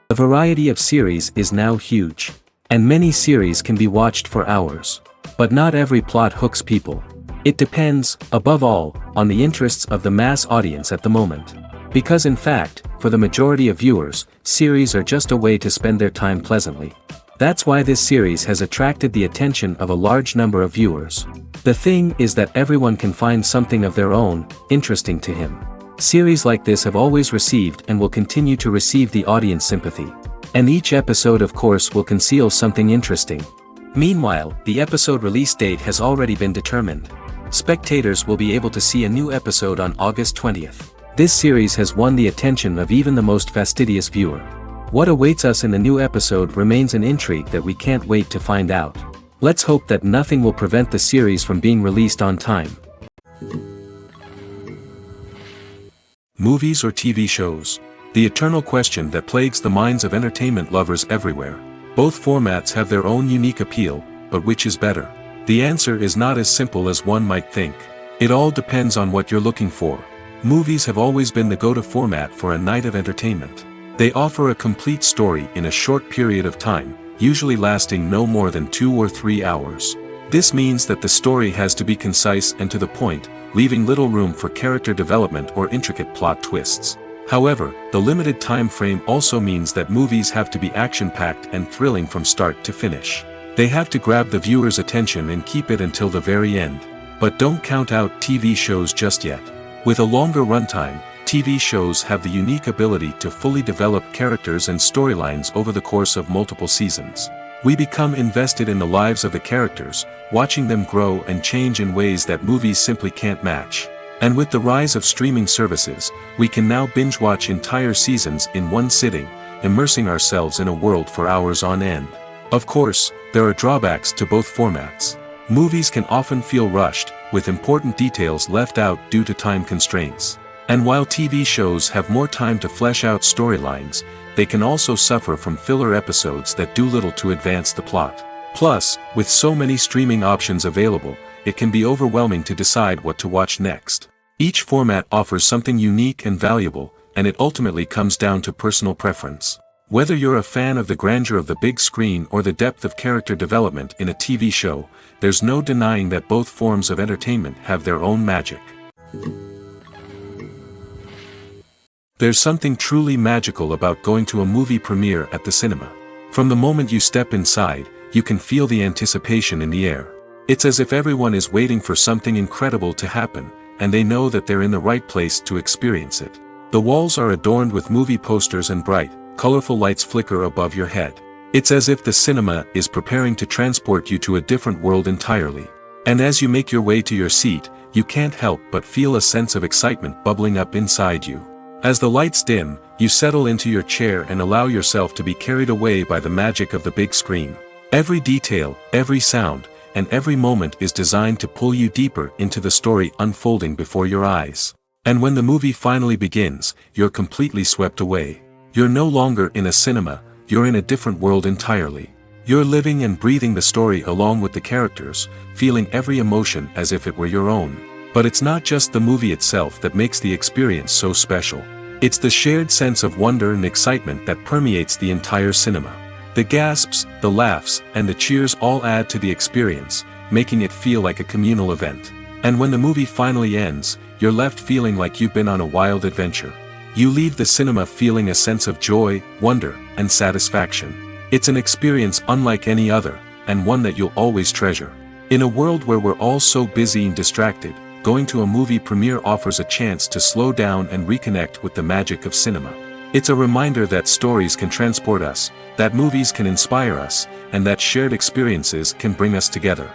The variety of series is now huge. And many series can be watched for hours. But not every plot hooks people. It depends, above all, on the interests of the mass audience at the moment. Because in fact, for the majority of viewers, series are just a way to spend their time pleasantly. That's why this series has attracted the attention of a large number of viewers. The thing is that everyone can find something of their own, interesting to him. Series like this have always received and will continue to receive the audience sympathy. And each episode of course will conceal something interesting. Meanwhile, the episode release date has already been determined. Spectators will be able to see a new episode on August 20th. This series has won the attention of even the most fastidious viewer. What awaits us in the new episode remains an intrigue that we can't wait to find out. Let's hope that nothing will prevent the series from being released on time. Movies or TV shows? The eternal question that plagues the minds of entertainment lovers everywhere. Both formats have their own unique appeal, but which is better? The answer is not as simple as one might think. It all depends on what you're looking for. Movies have always been the go-to format for a night of entertainment. They offer a complete story in a short period of time, usually lasting no more than 2 or 3 hours. This means that the story has to be concise and to the point, leaving little room for character development or intricate plot twists. However, the limited time frame also means that movies have to be action-packed and thrilling from start to finish. They have to grab the viewer's attention and keep it until the very end. But don't count out TV shows just yet. With a longer runtime, TV shows have the unique ability to fully develop characters and storylines over the course of multiple seasons. We become invested in the lives of the characters, watching them grow and change in ways that movies simply can't match. And with the rise of streaming services, we can now binge-watch entire seasons in one sitting, immersing ourselves in a world for hours on end. Of course, there are drawbacks to both formats. Movies can often feel rushed, with important details left out due to time constraints. And while TV shows have more time to flesh out storylines, they can also suffer from filler episodes that do little to advance the plot. Plus, with so many streaming options available, it can be overwhelming to decide what to watch next. Each format offers something unique and valuable, and it ultimately comes down to personal preference. Whether you're a fan of the grandeur of the big screen or the depth of character development in a TV show, there's no denying that both forms of entertainment have their own magic. There's something truly magical about going to a movie premiere at the cinema. From the moment you step inside, you can feel the anticipation in the air. It's as if everyone is waiting for something incredible to happen, and they know that they're in the right place to experience it. The walls are adorned with movie posters and bright, colorful lights flicker above your head. It's as if the cinema is preparing to transport you to a different world entirely. And as you make your way to your seat, you can't help but feel a sense of excitement bubbling up inside you. As the lights dim, you settle into your chair and allow yourself to be carried away by the magic of the big screen. Every detail, every sound, and every moment is designed to pull you deeper into the story unfolding before your eyes. And when the movie finally begins, you're completely swept away. You're no longer in a cinema, you're in a different world entirely. You're living and breathing the story along with the characters, feeling every emotion as if it were your own. But it's not just the movie itself that makes the experience so special. It's the shared sense of wonder and excitement that permeates the entire cinema. The gasps, the laughs, and the cheers all add to the experience, making it feel like a communal event. And when the movie finally ends, you're left feeling like you've been on a wild adventure. You leave the cinema feeling a sense of joy, wonder, and satisfaction. It's an experience unlike any other, and one that you'll always treasure. In a world where we're all so busy and distracted, going to a movie premiere offers a chance to slow down and reconnect with the magic of cinema. It's a reminder that stories can transport us, that movies can inspire us, and that shared experiences can bring us together.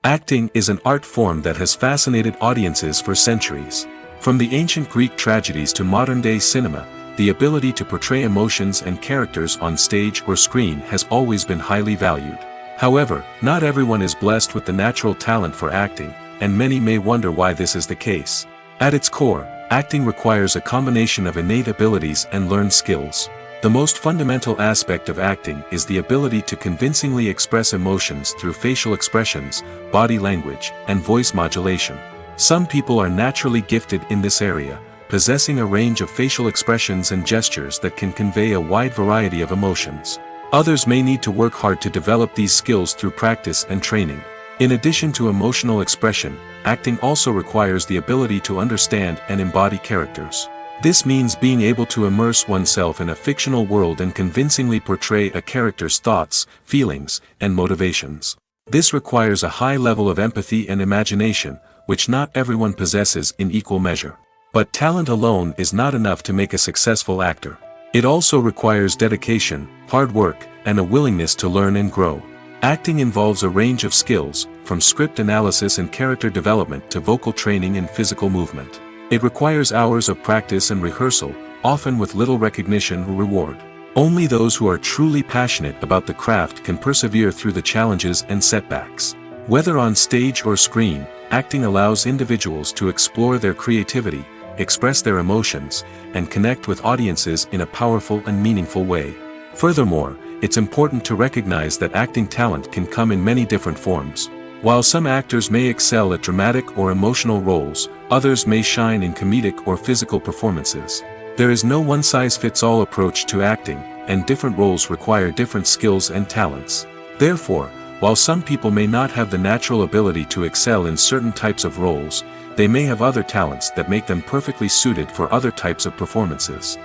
Acting is an art form that has fascinated audiences for centuries. From the ancient Greek tragedies to modern-day cinema, the ability to portray emotions and characters on stage or screen has always been highly valued. However, not everyone is blessed with the natural talent for acting, and many may wonder why this is the case. At its core, acting requires a combination of innate abilities and learned skills. The most fundamental aspect of acting is the ability to convincingly express emotions through facial expressions, body language, and voice modulation. Some people are naturally gifted in this area, possessing a range of facial expressions and gestures that can convey a wide variety of emotions. Others may need to work hard to develop these skills through practice and training. In addition to emotional expression, acting also requires the ability to understand and embody characters. This means being able to immerse oneself in a fictional world and convincingly portray a character's thoughts, feelings, and motivations. This requires a high level of empathy and imagination, which not everyone possesses in equal measure. But talent alone is not enough to make a successful actor. It also requires dedication, hard work, and a willingness to learn and grow. Acting involves a range of skills, from script analysis and character development to vocal training and physical movement. It requires hours of practice and rehearsal, often with little recognition or reward. Only those who are truly passionate about the craft can persevere through the challenges and setbacks. Whether on stage or screen, acting allows individuals to explore their creativity, express their emotions, and connect with audiences in a powerful and meaningful way. Furthermore, it's important to recognize that acting talent can come in many different forms. While some actors may excel at dramatic or emotional roles, others may shine in comedic or physical performances. There is no one-size-fits-all approach to acting, and different roles require different skills and talents. Therefore, while some people may not have the natural ability to excel in certain types of roles, they may have other talents that make them perfectly suited for other types of performances.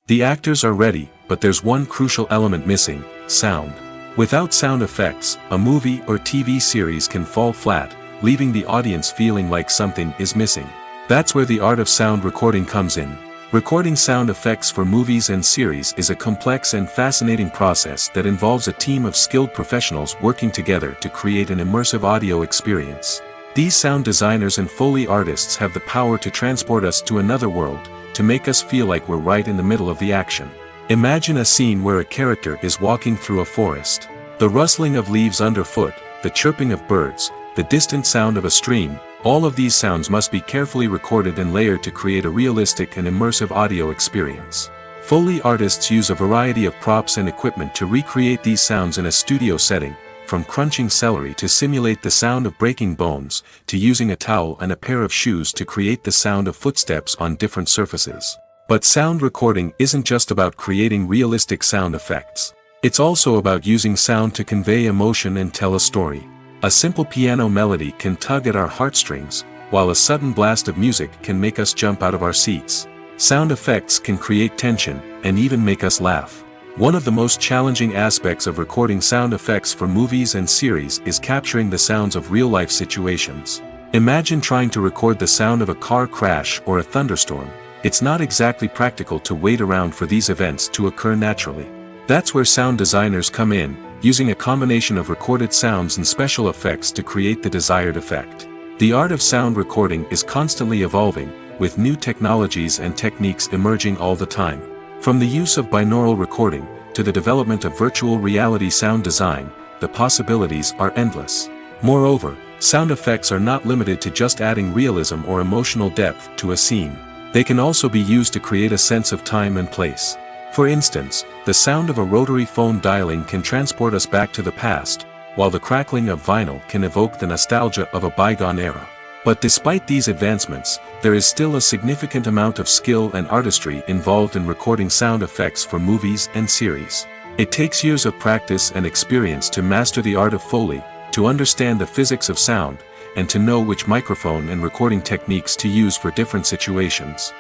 The actors are ready, but there's one crucial element missing: sound. Without sound effects, a movie or TV series can fall flat, leaving the audience feeling like something is missing. That's where the art of sound recording comes in. Recording sound effects for movies and series is a complex and fascinating process that involves a team of skilled professionals working together to create an immersive audio experience. These sound designers and Foley artists have the power to transport us to another world, to make us feel like we're right in the middle of the action. Imagine a scene where a character is walking through a forest. The rustling of leaves underfoot, the chirping of birds, the distant sound of a stream, all of these sounds must be carefully recorded and layered to create a realistic and immersive audio experience. Foley artists use a variety of props and equipment to recreate these sounds in a studio setting, from crunching celery to simulate the sound of breaking bones, to using a towel and a pair of shoes to create the sound of footsteps on different surfaces. But sound recording isn't just about creating realistic sound effects. It's also about using sound to convey emotion and tell a story. A simple piano melody can tug at our heartstrings, while a sudden blast of music can make us jump out of our seats. Sound effects can create tension, and even make us laugh. One of the most challenging aspects of recording sound effects for movies and series is capturing the sounds of real-life situations. Imagine trying to record the sound of a car crash or a thunderstorm. It's not exactly practical to wait around for these events to occur naturally. That's where sound designers come in, using a combination of recorded sounds and special effects to create the desired effect. The art of sound recording is constantly evolving, with new technologies and techniques emerging all the time. From the use of binaural recording, to the development of virtual reality sound design, the possibilities are endless. Moreover, sound effects are not limited to just adding realism or emotional depth to a scene. They can also be used to create a sense of time and place. For instance, the sound of a rotary phone dialing can transport us back to the past, while the crackling of vinyl can evoke the nostalgia of a bygone era. But despite these advancements, there is still a significant amount of skill and artistry involved in recording sound effects for movies and series. It takes years of practice and experience to master the art of Foley, to understand the physics of sound, and to know which microphone and recording techniques to use for different situations.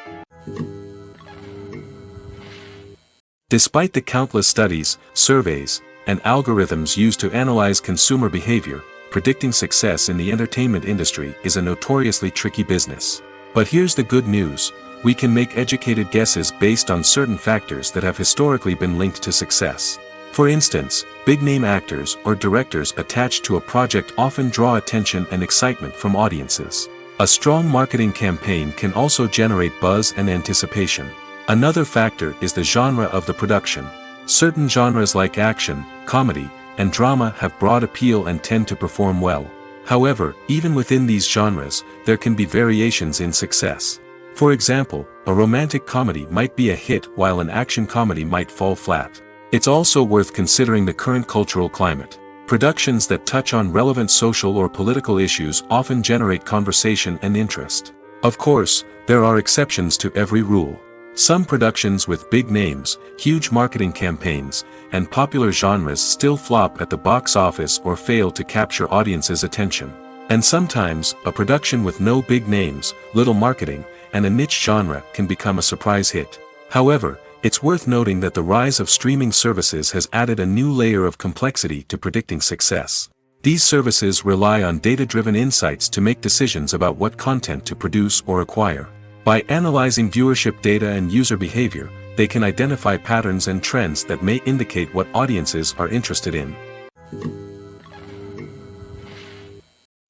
Despite the countless studies, surveys, and algorithms used to analyze consumer behavior, predicting success in the entertainment industry is a notoriously tricky business. But here's the good news: we can make educated guesses based on certain factors that have historically been linked to success. For instance, big-name actors or directors attached to a project often draw attention and excitement from audiences. A strong marketing campaign can also generate buzz and anticipation. Another factor is the genre of the production. Certain genres like action, comedy, and drama have broad appeal and tend to perform well. However, even within these genres, there can be variations in success. For example, a romantic comedy might be a hit while an action comedy might fall flat. It's also worth considering the current cultural climate. Productions that touch on relevant social or political issues often generate conversation and interest. Of course, there are exceptions to every rule. Some productions with big names, huge marketing campaigns, and popular genres still flop at the box office or fail to capture audiences' attention. And sometimes, a production with no big names, little marketing, and a niche genre can become a surprise hit. However, it's worth noting that the rise of streaming services has added a new layer of complexity to predicting success. These services rely on data-driven insights to make decisions about what content to produce or acquire. By analyzing viewership data and user behavior, they can identify patterns and trends that may indicate what audiences are interested in.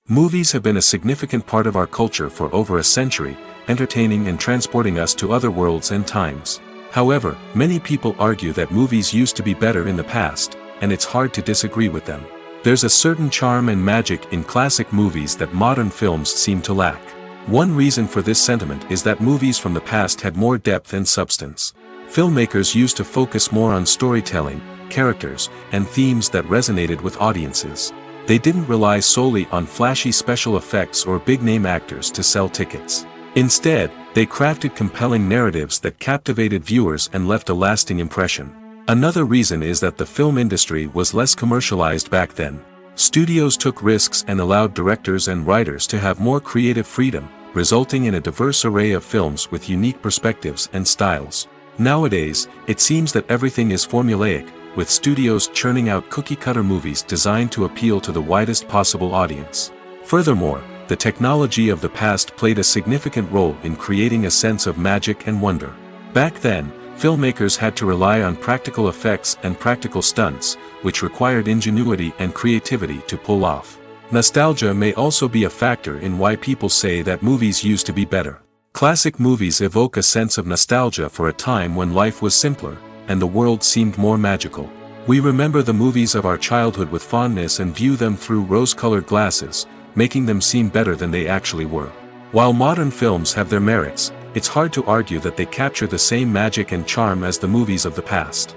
Movies have been a significant part of our culture for over a century, entertaining and transporting us to other worlds and times. However, many people argue that movies used to be better in the past, and it's hard to disagree with them. There's a certain charm and magic in classic movies that modern films seem to lack. One reason for this sentiment is that movies from the past had more depth and substance. Filmmakers used to focus more on storytelling, characters, and themes that resonated with audiences. They didn't rely solely on flashy special effects or big-name actors to sell tickets. Instead, they crafted compelling narratives that captivated viewers and left a lasting impression. Another reason is that the film industry was less commercialized back then. Studios took risks and allowed directors and writers to have more creative freedom, resulting in a diverse array of films with unique perspectives and styles. Nowadays, it seems that everything is formulaic, with studios churning out cookie-cutter movies designed to appeal to the widest possible audience. Furthermore, the technology of the past played a significant role in creating a sense of magic and wonder. Back then, filmmakers had to rely on practical effects and practical stunts, which required ingenuity and creativity to pull off. Nostalgia may also be a factor in why people say that movies used to be better. Classic movies evoke a sense of nostalgia for a time when life was simpler, and the world seemed more magical. We remember the movies of our childhood with fondness and view them through rose-colored glasses, making them seem better than they actually were. While modern films have their merits, it's hard to argue that they capture the same magic and charm as the movies of the past.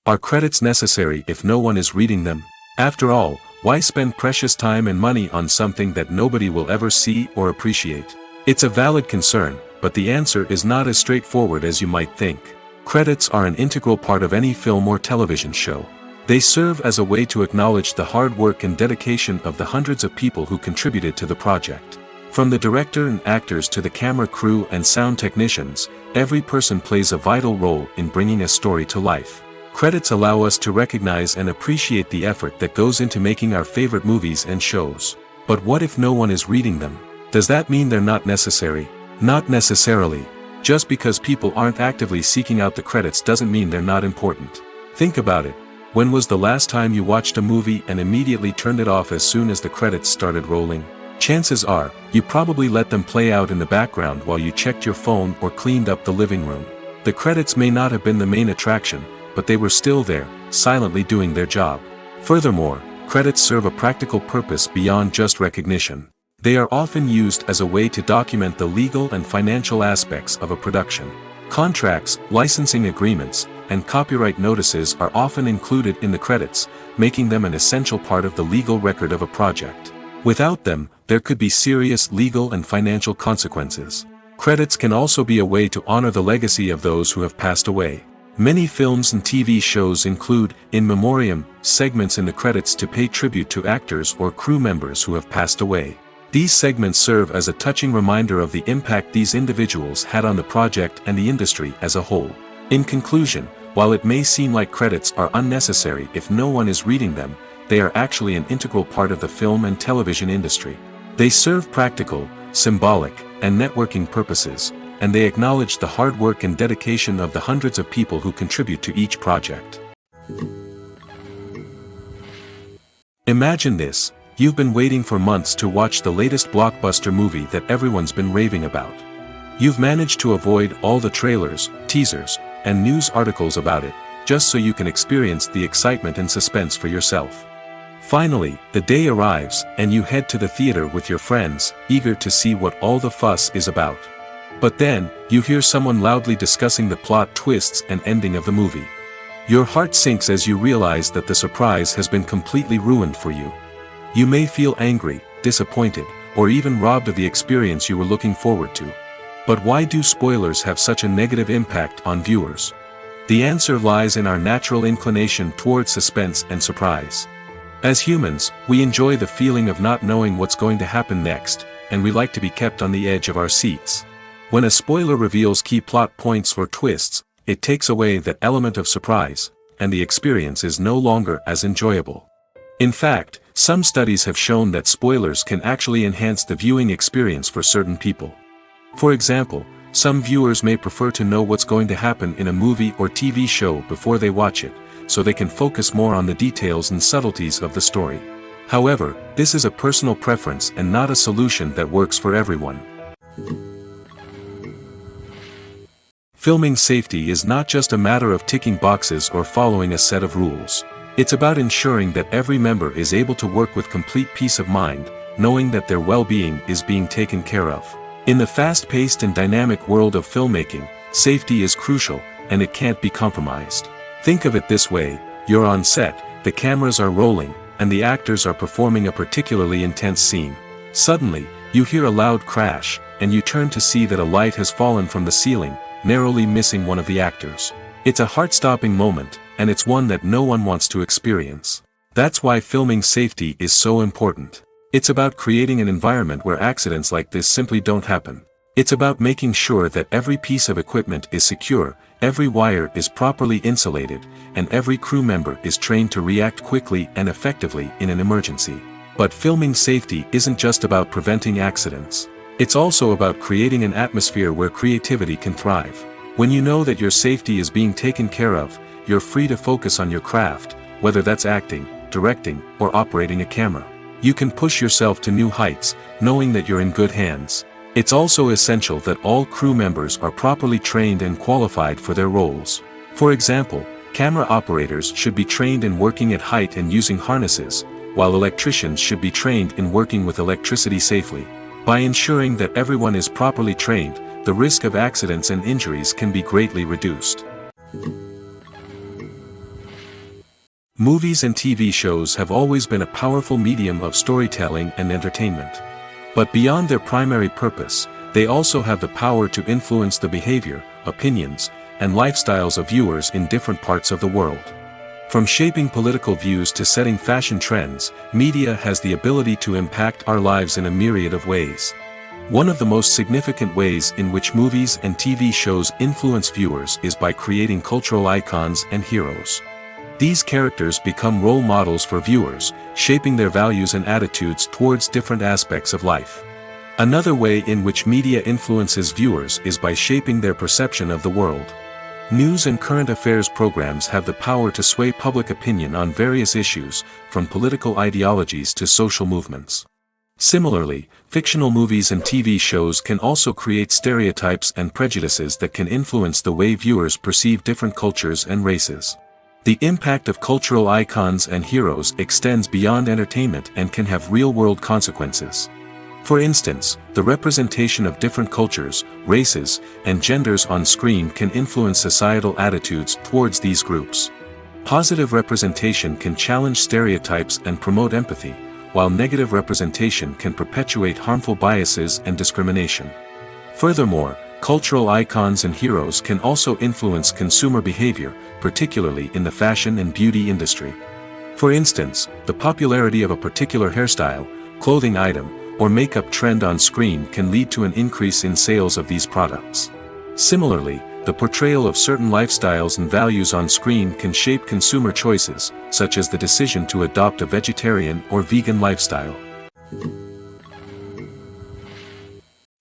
Are credits necessary if no one is reading them? After all, why spend precious time and money on something that nobody will ever see or appreciate? It's a valid concern, but the answer is not as straightforward as you might think. Credits are an integral part of any film or television show. They serve as a way to acknowledge the hard work and dedication of the hundreds of people who contributed to the project. From the director and actors to the camera crew and sound technicians, every person plays a vital role in bringing a story to life. Credits allow us to recognize and appreciate the effort that goes into making our favorite movies and shows. But what if no one is reading them? Does that mean they're not necessary? Not necessarily. Just because people aren't actively seeking out the credits doesn't mean they're not important. Think about it. When was the last time you watched a movie and immediately turned it off as soon as the credits started rolling? Chances are, you probably let them play out in the background while you checked your phone or cleaned up the living room. The credits may not have been the main attraction, but they were still there, silently doing their job. Furthermore, credits serve a practical purpose beyond just recognition. They are often used as a way to document the legal and financial aspects of a production. Contracts, licensing agreements, and copyright notices are often included in the credits, making them an essential part of the legal record of a project. Without them, there could be serious legal and financial consequences. Credits can also be a way to honor the legacy of those who have passed away. Many films and TV shows include, in memoriam, segments in the credits to pay tribute to actors or crew members who have passed away. These segments serve as a touching reminder of the impact these individuals had on the project and the industry as a whole. In conclusion, while it may seem like credits are unnecessary if no one is reading them, they are actually an integral part of the film and television industry. They serve practical, symbolic, and networking purposes, and they acknowledge the hard work and dedication of the hundreds of people who contribute to each project. Imagine this. You've been waiting for months to watch the latest blockbuster movie that everyone's been raving about. You've managed to avoid all the trailers, teasers, and news articles about it, just so you can experience the excitement and suspense for yourself. Finally, the day arrives, and you head to the theater with your friends, eager to see what all the fuss is about. But then, you hear someone loudly discussing the plot twists and ending of the movie. Your heart sinks as you realize that the surprise has been completely ruined for you. You may feel angry, disappointed, or even robbed of the experience you were looking forward to. But why do spoilers have such a negative impact on viewers? The answer lies in our natural inclination towards suspense and surprise. As humans, we enjoy the feeling of not knowing what's going to happen next, and we like to be kept on the edge of our seats. When a spoiler reveals key plot points or twists, it takes away that element of surprise, and the experience is no longer as enjoyable. In fact, some studies have shown that spoilers can actually enhance the viewing experience for certain people. For example, some viewers may prefer to know what's going to happen in a movie or TV show before they watch it, so they can focus more on the details and subtleties of the story. However, this is a personal preference and not a solution that works for everyone. Filming safety is not just a matter of ticking boxes or following a set of rules. It's about ensuring that every member is able to work with complete peace of mind, knowing that their well-being is being taken care of. In the fast-paced and dynamic world of filmmaking, safety is crucial, and it can't be compromised. Think of it this way: you're on set, the cameras are rolling, and the actors are performing a particularly intense scene. Suddenly, you hear a loud crash, and you turn to see that a light has fallen from the ceiling, narrowly missing one of the actors. It's a heart-stopping moment, and it's one that no one wants to experience. That's why filming safety is so important. It's about creating an environment where accidents like this simply don't happen. It's about making sure that every piece of equipment is secure, every wire is properly insulated, and every crew member is trained to react quickly and effectively in an emergency. But filming safety isn't just about preventing accidents. It's also about creating an atmosphere where creativity can thrive. When you know that your safety is being taken care of, you're free to focus on your craft, whether that's acting, directing, or operating a camera. You can push yourself to new heights, knowing that you're in good hands. It's also essential that all crew members are properly trained and qualified for their roles. For example, camera operators should be trained in working at height and using harnesses, while electricians should be trained in working with electricity safely. By ensuring that everyone is properly trained, the risk of accidents and injuries can be greatly reduced. Movies and TV shows have always been a powerful medium of storytelling and entertainment. But beyond their primary purpose, they also have the power to influence the behavior, opinions, and lifestyles of viewers in different parts of the world. From shaping political views to setting fashion trends, media has the ability to impact our lives in a myriad of ways. One of the most significant ways in which movies and TV shows influence viewers is by creating cultural icons and heroes. These characters become role models for viewers, shaping their values and attitudes towards different aspects of life. Another way in which media influences viewers is by shaping their perception of the world. News and current affairs programs have the power to sway public opinion on various issues, from political ideologies to social movements. Similarly, fictional movies and TV shows can also create stereotypes and prejudices that can influence the way viewers perceive different cultures and races. The impact of cultural icons and heroes extends beyond entertainment and can have real-world consequences. For instance, the representation of different cultures, races, and genders on screen can influence societal attitudes towards these groups. Positive representation can challenge stereotypes and promote empathy, while negative representation can perpetuate harmful biases and discrimination. Furthermore, cultural icons and heroes can also influence consumer behavior, particularly in the fashion and beauty industry. For instance, the popularity of a particular hairstyle, clothing item, or makeup trend on screen can lead to an increase in sales of these products. Similarly, the portrayal of certain lifestyles and values on screen can shape consumer choices, such as the decision to adopt a vegetarian or vegan lifestyle.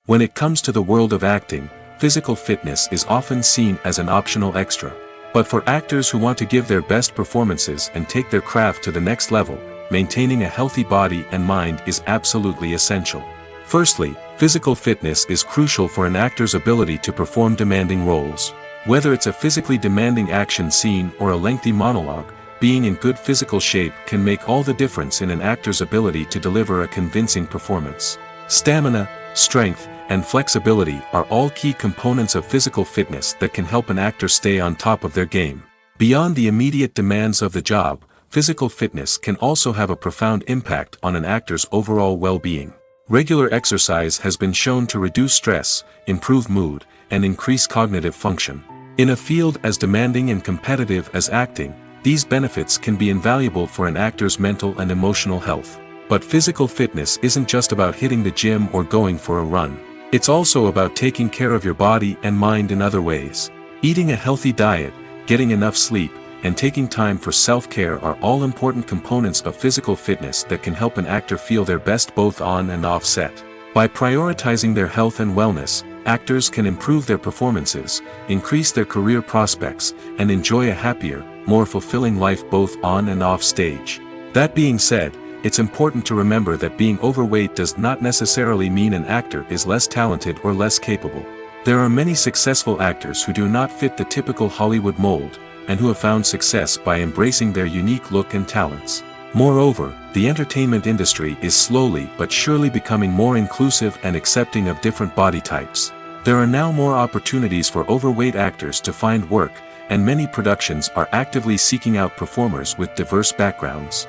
When it comes to the world of acting, physical fitness is often seen as an optional extra. But for actors who want to give their best performances and take their craft to the next level, maintaining a healthy body and mind is absolutely essential. Firstly, physical fitness is crucial for an actor's ability to perform demanding roles. Whether it's a physically demanding action scene or a lengthy monologue, being in good physical shape can make all the difference in an actor's ability to deliver a convincing performance. Stamina, strength, and flexibility are all key components of physical fitness that can help an actor stay on top of their game. Beyond the immediate demands of the job, physical fitness can also have a profound impact on an actor's overall well-being. Regular exercise has been shown to reduce stress, improve mood, and increase cognitive function. In a field as demanding and competitive as acting, these benefits can be invaluable for an actor's mental and emotional health. But physical fitness isn't just about hitting the gym or going for a run. It's also about taking care of your body and mind in other ways. Eating a healthy diet, getting enough sleep, and taking time for self-care are all important components of physical fitness that can help an actor feel their best both on and off set. By prioritizing their health and wellness, actors can improve their performances, increase their career prospects, and enjoy a happier, more fulfilling life both on and off stage. That being said, it's important to remember that being overweight does not necessarily mean an actor is less talented or less capable. There are many successful actors who do not fit the typical Hollywood mold, and who have found success by embracing their unique look and talents. Moreover, the entertainment industry is slowly but surely becoming more inclusive and accepting of different body types. There are now more opportunities for overweight actors to find work, and many productions are actively seeking out performers with diverse backgrounds.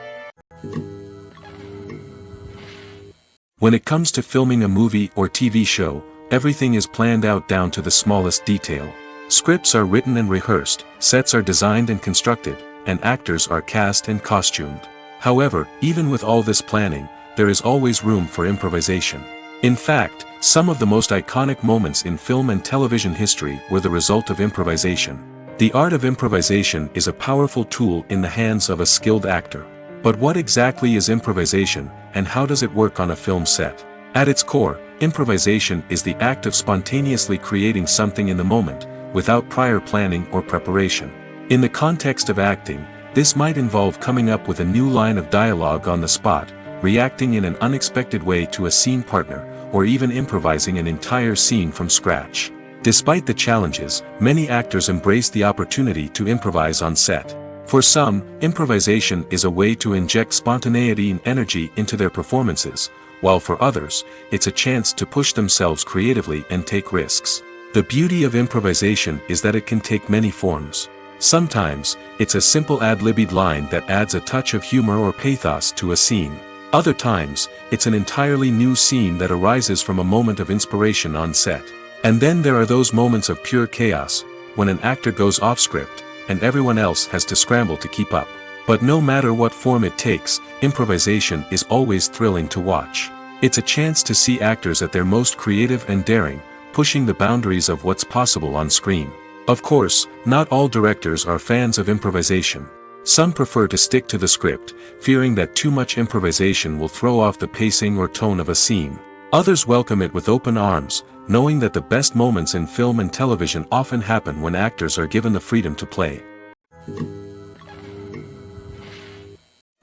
When it comes to filming a movie or TV show, everything is planned out down to the smallest detail. Scripts are written and rehearsed, sets are designed and constructed, and actors are cast and costumed. However, even with all this planning, there is always room for improvisation. In fact, some of the most iconic moments in film and television history were the result of improvisation. The art of improvisation is a powerful tool in the hands of a skilled actor. But what exactly is improvisation, and how does it work on a film set? At its core, improvisation is the act of spontaneously creating something in the moment, without prior planning or preparation. In the context of acting, this might involve coming up with a new line of dialogue on the spot, reacting in an unexpected way to a scene partner, or even improvising an entire scene from scratch. Despite the challenges, many actors embrace the opportunity to improvise on set. For some, improvisation is a way to inject spontaneity and energy into their performances, while for others, it's a chance to push themselves creatively and take risks. The beauty of improvisation is that it can take many forms. Sometimes, it's a simple ad-libbed line that adds a touch of humor or pathos to a scene. Other times, it's an entirely new scene that arises from a moment of inspiration on set. And then there are those moments of pure chaos, when an actor goes off script, and everyone else has to scramble to keep up. But no matter what form it takes, improvisation is always thrilling to watch. It's a chance to see actors at their most creative and daring, pushing the boundaries of what's possible on screen. Of course, not all directors are fans of improvisation. Some prefer to stick to the script, fearing that too much improvisation will throw off the pacing or tone of a scene. Others welcome it with open arms, knowing that the best moments in film and television often happen when actors are given the freedom to play.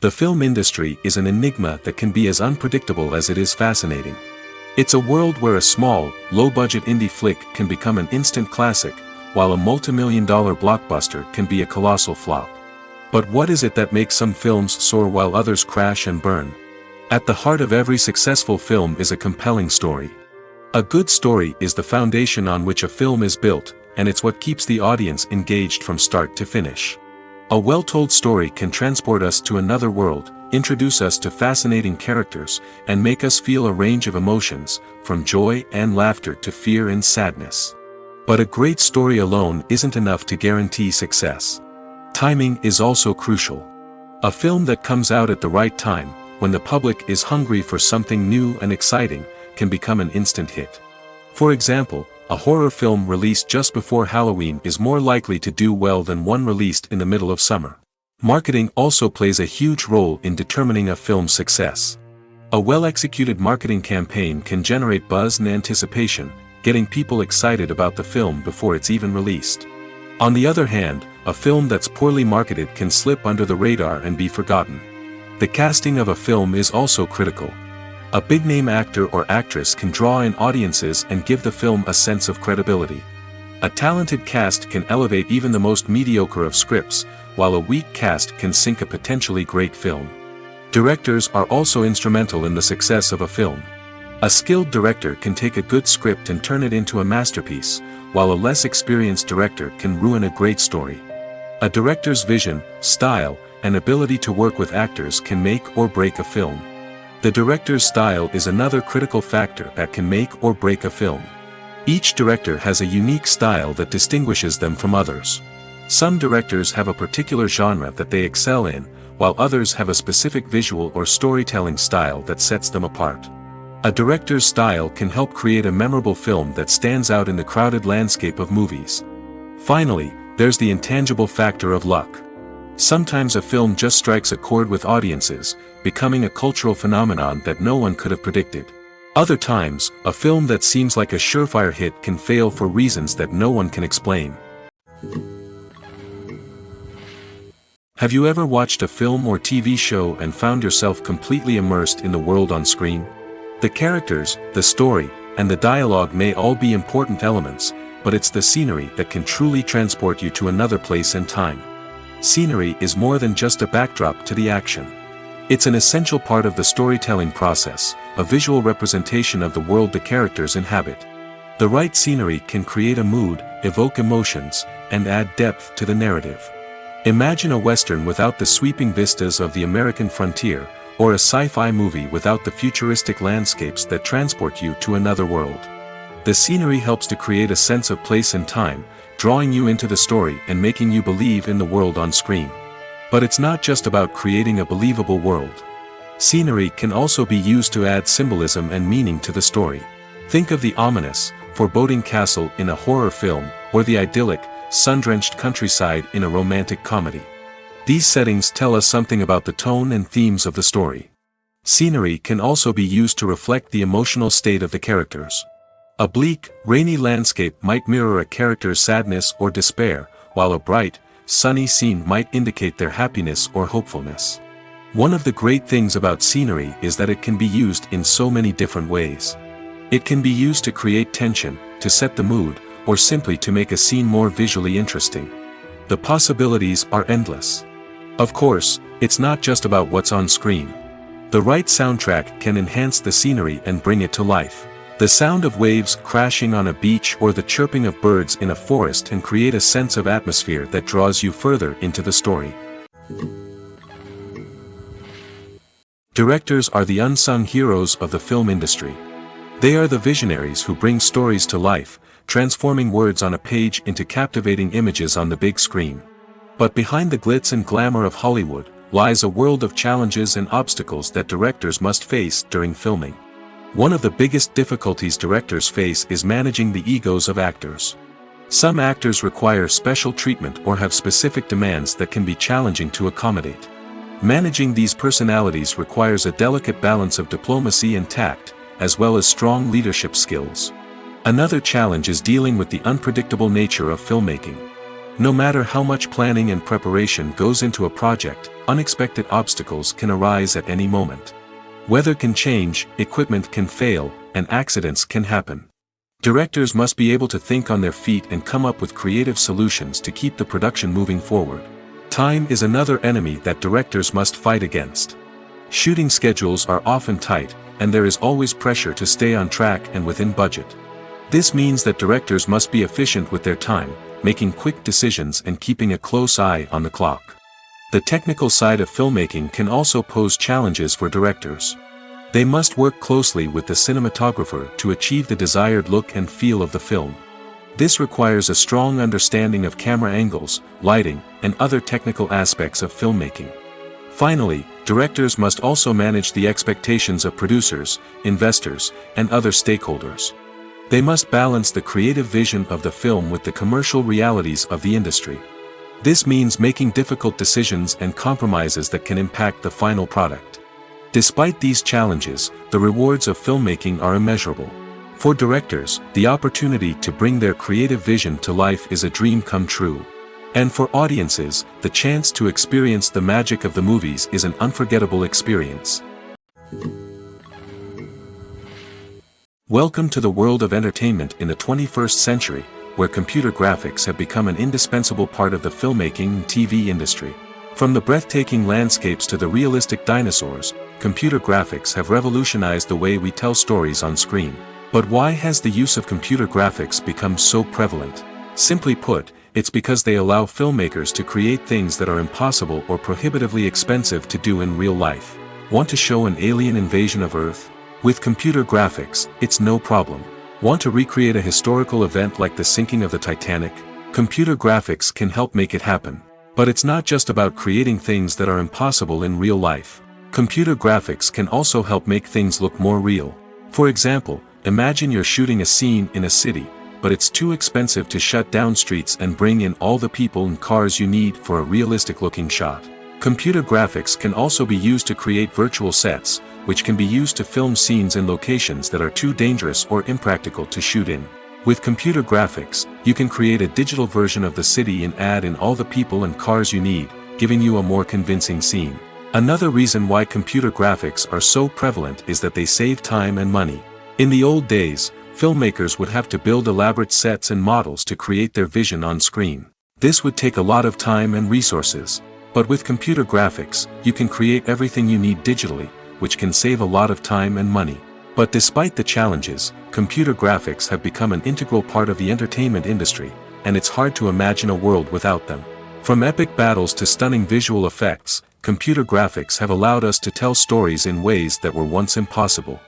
The film industry is an enigma that can be as unpredictable as it is fascinating. It's a world where a small, low-budget indie flick can become an instant classic, while a multi-million-dollar blockbuster can be a colossal flop. But what is it that makes some films soar while others crash and burn? At the heart of every successful film is a compelling story. A good story is the foundation on which a film is built, and it's what keeps the audience engaged from start to finish. A well-told story can transport us to another world, introduce us to fascinating characters, and make us feel a range of emotions, from joy and laughter to fear and sadness. But a great story alone isn't enough to guarantee success. Timing is also crucial. A film that comes out at the right time, when the public is hungry for something new and exciting, can become an instant hit. For example, a horror film released just before Halloween is more likely to do well than one released in the middle of summer. Marketing also plays a huge role in determining a film's success. A well-executed marketing campaign can generate buzz and anticipation, getting people excited about the film before it's even released. On the other hand, a film that's poorly marketed can slip under the radar and be forgotten. The casting of a film is also critical. A big-name actor or actress can draw in audiences and give the film a sense of credibility. A talented cast can elevate even the most mediocre of scripts, while a weak cast can sink a potentially great film. Directors are also instrumental in the success of a film. A skilled director can take a good script and turn it into a masterpiece, while a less experienced director can ruin a great story. A director's vision, style, and ability to work with actors can make or break a film. The director's style is another critical factor that can make or break a film. Each director has a unique style that distinguishes them from others. Some directors have a particular genre that they excel in, while others have a specific visual or storytelling style that sets them apart. A director's style can help create a memorable film that stands out in the crowded landscape of movies. Finally, there's the intangible factor of luck. Sometimes a film just strikes a chord with audiences, becoming a cultural phenomenon that no one could have predicted. Other times, a film that seems like a surefire hit can fail for reasons that no one can explain. Have you ever watched a film or TV show and found yourself completely immersed in the world on screen? The characters, the story, and the dialogue may all be important elements, but it's the scenery that can truly transport you to another place and time. Scenery is more than just a backdrop to the action. It's an essential part of the storytelling process, a visual representation of the world the characters inhabit. The right scenery can create a mood, evoke emotions, and add depth to the narrative. Imagine a Western without the sweeping vistas of the American frontier, or a sci-fi movie without the futuristic landscapes that transport you to another world. The scenery helps to create a sense of place and time, drawing you into the story and making you believe in the world on screen. But it's not just about creating a believable world. Scenery can also be used to add symbolism and meaning to the story. Think of the ominous, foreboding castle in a horror film, or the idyllic, sun-drenched countryside in a romantic comedy. These settings tell us something about the tone and themes of the story. Scenery can also be used to reflect the emotional state of the characters. A bleak, rainy landscape might mirror a character's sadness or despair, while a bright, sunny scene might indicate their happiness or hopefulness. One of the great things about scenery is that it can be used in so many different ways. It can be used to create tension, to set the mood, or simply to make a scene more visually interesting. The possibilities are endless. Of course, it's not just about what's on screen. The right soundtrack can enhance the scenery and bring it to life. The sound of waves crashing on a beach or the chirping of birds in a forest can create a sense of atmosphere that draws you further into the story. Directors are the unsung heroes of the film industry. They are the visionaries who bring stories to life, transforming words on a page into captivating images on the big screen. But behind the glitz and glamour of Hollywood lies a world of challenges and obstacles that directors must face during filming. One of the biggest difficulties directors face is managing the egos of actors. Some actors require special treatment or have specific demands that can be challenging to accommodate. Managing these personalities requires a delicate balance of diplomacy and tact, as well as strong leadership skills. Another challenge is dealing with the unpredictable nature of filmmaking. No matter how much planning and preparation goes into a project, unexpected obstacles can arise at any moment. Weather can change, equipment can fail, and accidents can happen. Directors must be able to think on their feet and come up with creative solutions to keep the production moving forward. Time is another enemy that directors must fight against. Shooting schedules are often tight, and there is always pressure to stay on track and within budget. This means that directors must be efficient with their time, making quick decisions and keeping a close eye on the clock. The technical side of filmmaking can also pose challenges for directors. They must work closely with the cinematographer to achieve the desired look and feel of the film. This requires a strong understanding of camera angles, lighting, and other technical aspects of filmmaking. Finally, directors must also manage the expectations of producers, investors, and other stakeholders. They must balance the creative vision of the film with the commercial realities of the industry. This means making difficult decisions and compromises that can impact the final product. Despite these challenges, the rewards of filmmaking are immeasurable. For directors, the opportunity to bring their creative vision to life is a dream come true. And for audiences, the chance to experience the magic of the movies is an unforgettable experience. Welcome to the world of entertainment in the 21st century, where computer graphics have become an indispensable part of the filmmaking and TV industry. From the breathtaking landscapes to the realistic dinosaurs, computer graphics have revolutionized the way we tell stories on screen. But why has the use of computer graphics become so prevalent? Simply put, It's because they allow filmmakers to create things that are impossible or prohibitively expensive to do in real life. Want to show an alien invasion of Earth? With computer graphics, it's no problem. Want to recreate a historical event like the sinking of the Titanic? Computer graphics can help make it happen. But it's not just about creating things that are impossible in real life. Computer graphics can also help make things look more real. For example, imagine you're shooting a scene in a city, but it's too expensive to shut down streets and bring in all the people and cars you need for a realistic-looking shot. Computer graphics can also be used to create virtual sets, which can be used to film scenes in locations that are too dangerous or impractical to shoot in. With computer graphics, you can create a digital version of the city and add in all the people and cars you need, giving you a more convincing scene. Another reason why computer graphics are so prevalent is that they save time and money. In the old days, filmmakers would have to build elaborate sets and models to create their vision on screen. This would take a lot of time and resources. But with computer graphics, you can create everything you need digitally, which can save a lot of time and money. But despite the challenges, computer graphics have become an integral part of the entertainment industry, and it's hard to imagine a world without them. From epic battles to stunning visual effects, computer graphics have allowed us to tell stories in ways that were once impossible.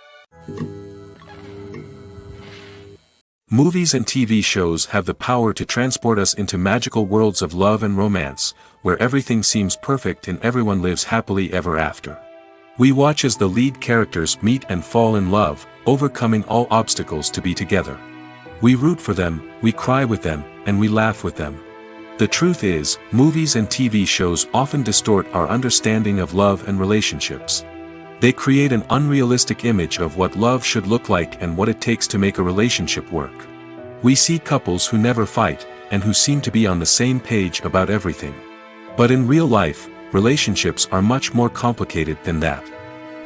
Movies and TV shows have the power to transport us into magical worlds of love and romance, where everything seems perfect and everyone lives happily ever after. We watch as the lead characters meet and fall in love, overcoming all obstacles to be together. We root for them, we cry with them, and we laugh with them. The truth is, movies and TV shows often distort our understanding of love and relationships. They create an unrealistic image of what love should look like and what it takes to make a relationship work. We see couples who never fight, and who seem to be on the same page about everything. But in real life, relationships are much more complicated than that.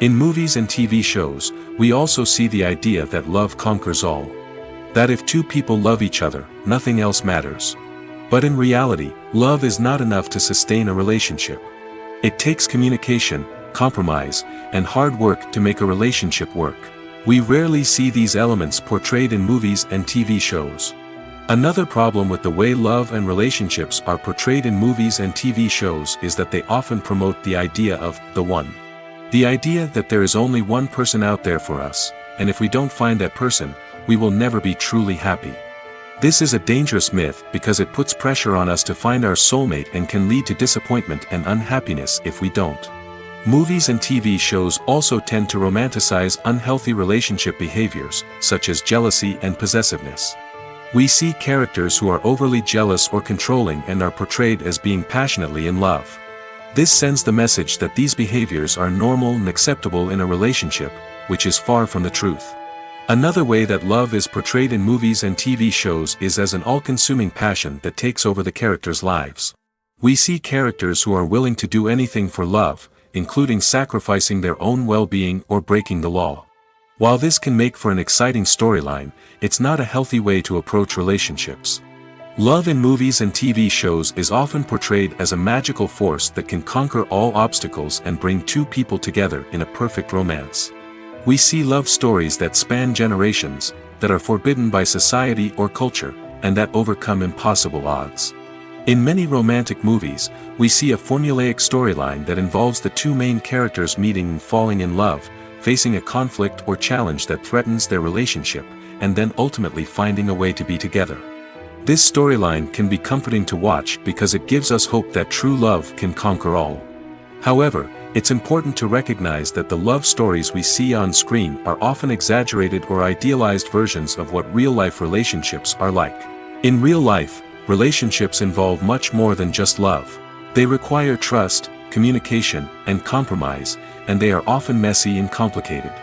In movies and TV shows, we also see the idea that love conquers all. That if two people love each other, nothing else matters. But in reality, love is not enough to sustain a relationship. It takes communication, compromise, and hard work to make a relationship work. We rarely see these elements portrayed in movies and TV shows. Another problem with the way love and relationships are portrayed in movies and TV shows is that they often promote the idea of the one. The idea that there is only one person out there for us, and if we don't find that person, we will never be truly happy. This is a dangerous myth because it puts pressure on us to find our soulmate and can lead to disappointment and unhappiness if we don't. Movies and TV shows also tend to romanticize unhealthy relationship behaviors, such as jealousy and possessiveness. We see characters who are overly jealous or controlling and are portrayed as being passionately in love. This sends the message that these behaviors are normal and acceptable in a relationship, which is far from the truth. Another way that love is portrayed in movies and TV shows is as an all-consuming passion that takes over the characters' lives. We see characters who are willing to do anything for love, including sacrificing their own well-being or breaking the law. While this can make for an exciting storyline, it's not a healthy way to approach relationships. Love in movies and TV shows is often portrayed as a magical force that can conquer all obstacles and bring two people together in a perfect romance. We see love stories that span generations, that are forbidden by society or culture, and that overcome impossible odds. In many romantic movies, we see a formulaic storyline that involves the two main characters meeting and falling in love, facing a conflict or challenge that threatens their relationship, and then ultimately finding a way to be together. This storyline can be comforting to watch because it gives us hope that true love can conquer all. However, it's important to recognize that the love stories we see on screen are often exaggerated or idealized versions of what real-life relationships are like. In real life, relationships involve much more than just love. They require trust, communication, and compromise, and they are often messy and complicated.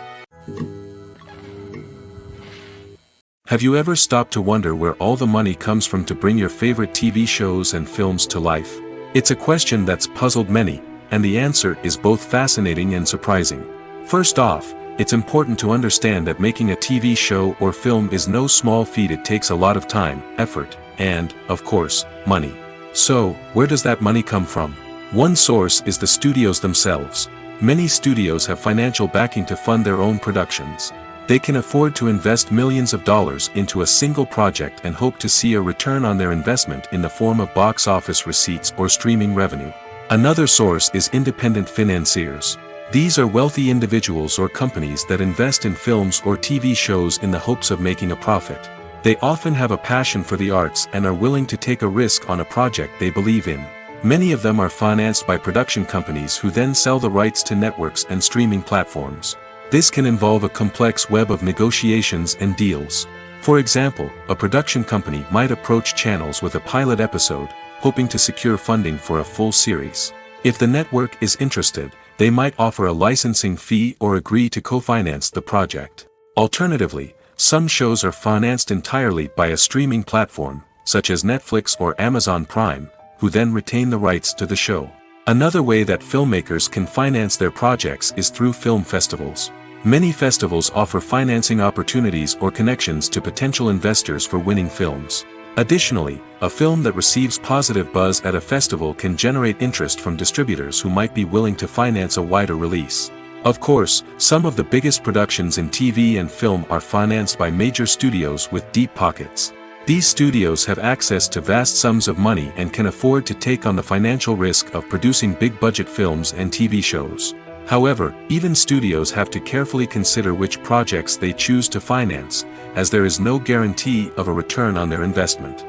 Have you ever stopped to wonder where all the money comes from to bring your favorite TV shows and films to life? It's a question that's puzzled many, and the answer is both fascinating and surprising. First off, it's important to understand that making a TV show or film is no small feat. It takes a lot of time, effort, and, of course, money. So, where does that money come from? One source is the studios themselves. Many studios have financial backing to fund their own productions. They can afford to invest millions of dollars into a single project and hope to see a return on their investment in the form of box office receipts or streaming revenue. Another source is independent financiers. These are wealthy individuals or companies that invest in films or TV shows in the hopes of making a profit. They often have a passion for the arts and are willing to take a risk on a project they believe in. Many of them are financed by production companies who then sell the rights to networks and streaming platforms. This can involve a complex web of negotiations and deals. For example, a production company might approach channels with a pilot episode, hoping to secure funding for a full series. If the network is interested, they might offer a licensing fee or agree to co-finance the project. Alternatively, some shows are financed entirely by a streaming platform, such as Netflix or Amazon Prime, who then retain the rights to the show. Another way that filmmakers can finance their projects is through film festivals. Many festivals offer financing opportunities or connections to potential investors for winning films. Additionally, a film that receives positive buzz at a festival can generate interest from distributors who might be willing to finance a wider release. Of course, some of the biggest productions in TV and film are financed by major studios with deep pockets. These studios have access to vast sums of money and can afford to take on the financial risk of producing big-budget films and TV shows. However, even studios have to carefully consider which projects they choose to finance, as there is no guarantee of a return on their investment.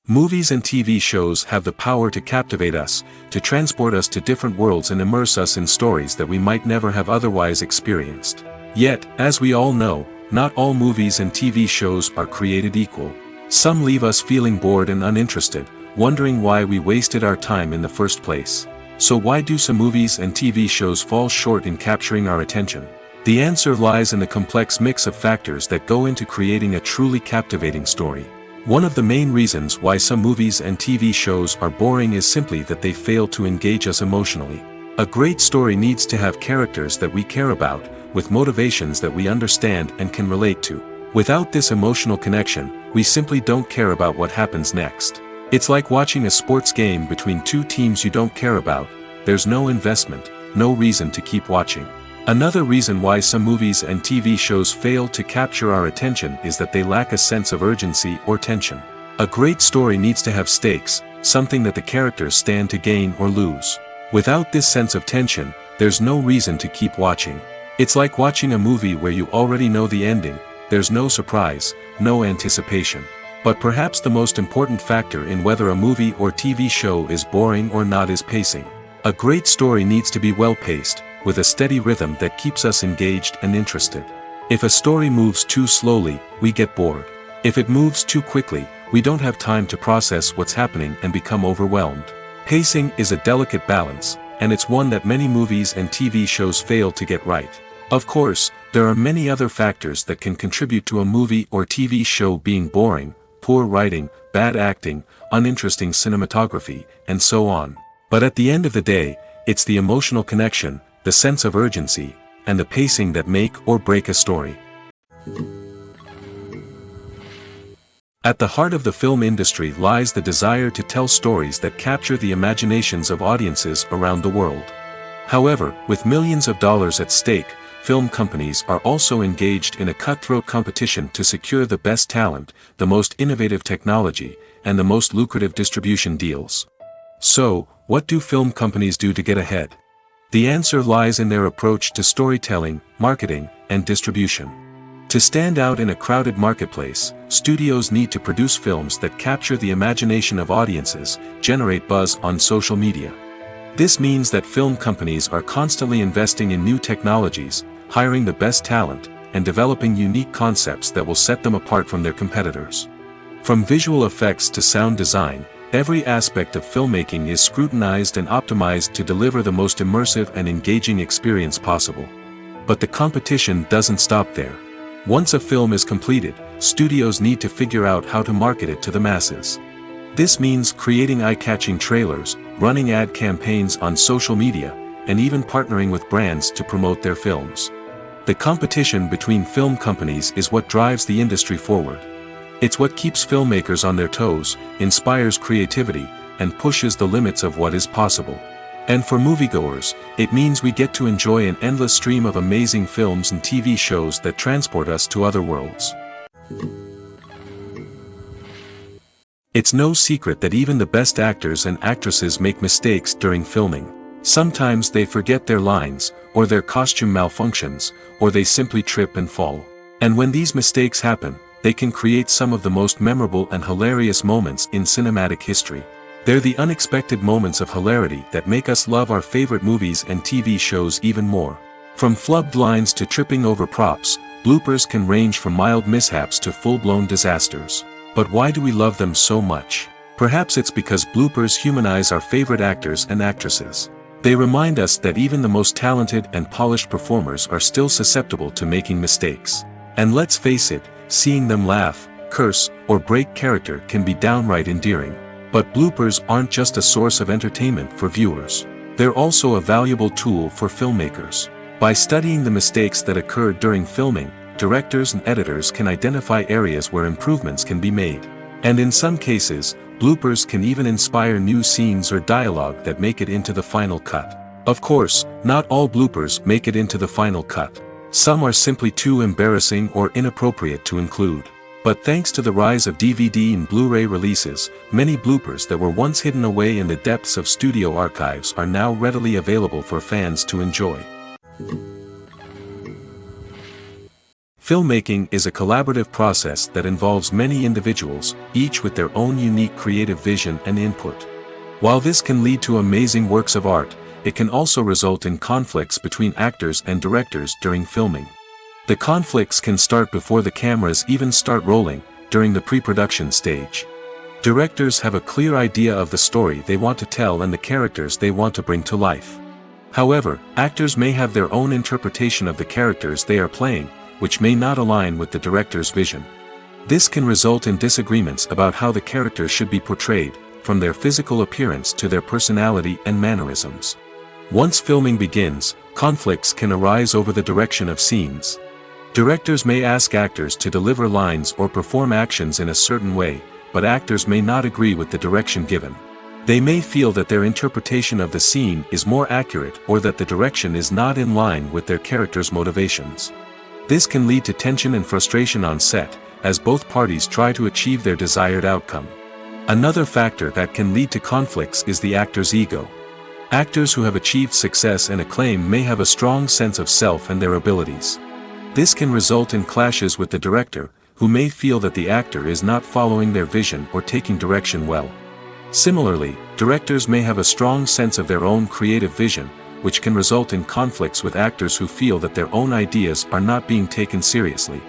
Movies and TV shows have the power to captivate us, to transport us to different worlds and immerse us in stories that we might never have otherwise experienced. Yet, as we all know, not all movies and TV shows are created equal. Some leave us feeling bored and uninterested, wondering why we wasted our time in the first place. So why do some movies and TV shows fall short in capturing our attention? The answer lies in the complex mix of factors that go into creating a truly captivating story. One of the main reasons why some movies and TV shows are boring is simply that they fail to engage us emotionally. A great story needs to have characters that we care about, with motivations that we understand and can relate to. Without this emotional connection, we simply don't care about what happens next. It's like watching a sports game between two teams you don't care about. There's no investment, no reason to keep watching. Another reason why some movies and TV shows fail to capture our attention is that they lack a sense of urgency or tension. A great story needs to have stakes, something that the characters stand to gain or lose. Without this sense of tension, there's no reason to keep watching. It's like watching a movie where you already know the ending. There's no surprise, no anticipation. But perhaps the most important factor in whether a movie or TV show is boring or not is pacing. A great story needs to be well-paced, with a steady rhythm that keeps us engaged and interested. If a story moves too slowly, we get bored. If it moves too quickly, we don't have time to process what's happening and become overwhelmed. Pacing is a delicate balance, and it's one that many movies and TV shows fail to get right. Of course, there are many other factors that can contribute to a movie or TV show being boring: poor writing, bad acting, uninteresting cinematography, and so on. But at the end of the day, it's the emotional connection, the sense of urgency, and the pacing that make or break a story. At the heart of the film industry lies the desire to tell stories that capture the imaginations of audiences around the world. However, with millions of dollars at stake, film companies are also engaged in a cutthroat competition to secure the best talent, the most innovative technology, and the most lucrative distribution deals. So, what do film companies do to get ahead? The answer lies in their approach to storytelling, marketing, and distribution. To stand out in a crowded marketplace, studios need to produce films that capture the imagination of audiences, generate buzz on social media. This means that film companies are constantly investing in new technologies, hiring the best talent, and developing unique concepts that will set them apart from their competitors. From visual effects to sound design, every aspect of filmmaking is scrutinized and optimized to deliver the most immersive and engaging experience possible. But the competition doesn't stop there. Once a film is completed, studios need to figure out how to market it to the masses. This means creating eye-catching trailers, running ad campaigns on social media, and even partnering with brands to promote their films. The competition between film companies is what drives the industry forward. It's what keeps filmmakers on their toes, inspires creativity, and pushes the limits of what is possible. And for moviegoers, it means we get to enjoy an endless stream of amazing films and TV shows that transport us to other worlds. It's no secret that even the best actors and actresses make mistakes during filming. Sometimes they forget their lines, or their costume malfunctions, or they simply trip and fall. And when these mistakes happen, they can create some of the most memorable and hilarious moments in cinematic history. They're the unexpected moments of hilarity that make us love our favorite movies and TV shows even more. From flubbed lines to tripping over props, bloopers can range from mild mishaps to full-blown disasters. But why do we love them so much? Perhaps it's because bloopers humanize our favorite actors and actresses. They remind us that even the most talented and polished performers are still susceptible to making mistakes. And let's face it, seeing them laugh, curse, or break character can be downright endearing. But bloopers aren't just a source of entertainment for viewers. They're also a valuable tool for filmmakers. By studying the mistakes that occur during filming, directors and editors can identify areas where improvements can be made. And in some cases, bloopers can even inspire new scenes or dialogue that make it into the final cut. Of course, not all bloopers make it into the final cut. Some are simply too embarrassing or inappropriate to include. But thanks to the rise of DVD and Blu-ray releases, many bloopers that were once hidden away in the depths of studio archives are now readily available for fans to enjoy. Filmmaking is a collaborative process that involves many individuals, each with their own unique creative vision and input. While this can lead to amazing works of art, it can also result in conflicts between actors and directors during filming. The conflicts can start before the cameras even start rolling, during the pre-production stage. Directors have a clear idea of the story they want to tell and the characters they want to bring to life. However, actors may have their own interpretation of the characters they are playing, which may not align with the director's vision. This can result in disagreements about how the characters should be portrayed, from their physical appearance to their personality and mannerisms. Once filming begins, conflicts can arise over the direction of scenes. Directors may ask actors to deliver lines or perform actions in a certain way, but actors may not agree with the direction given. They may feel that their interpretation of the scene is more accurate or that the direction is not in line with their character's motivations. This can lead to tension and frustration on set, as both parties try to achieve their desired outcome. Another factor that can lead to conflicts is the actor's ego. Actors who have achieved success and acclaim may have a strong sense of self and their abilities. This can result in clashes with the director, who may feel that the actor is not following their vision or taking direction well. Similarly, directors may have a strong sense of their own creative vision, which can result in conflicts with actors who feel that their own ideas are not being taken seriously.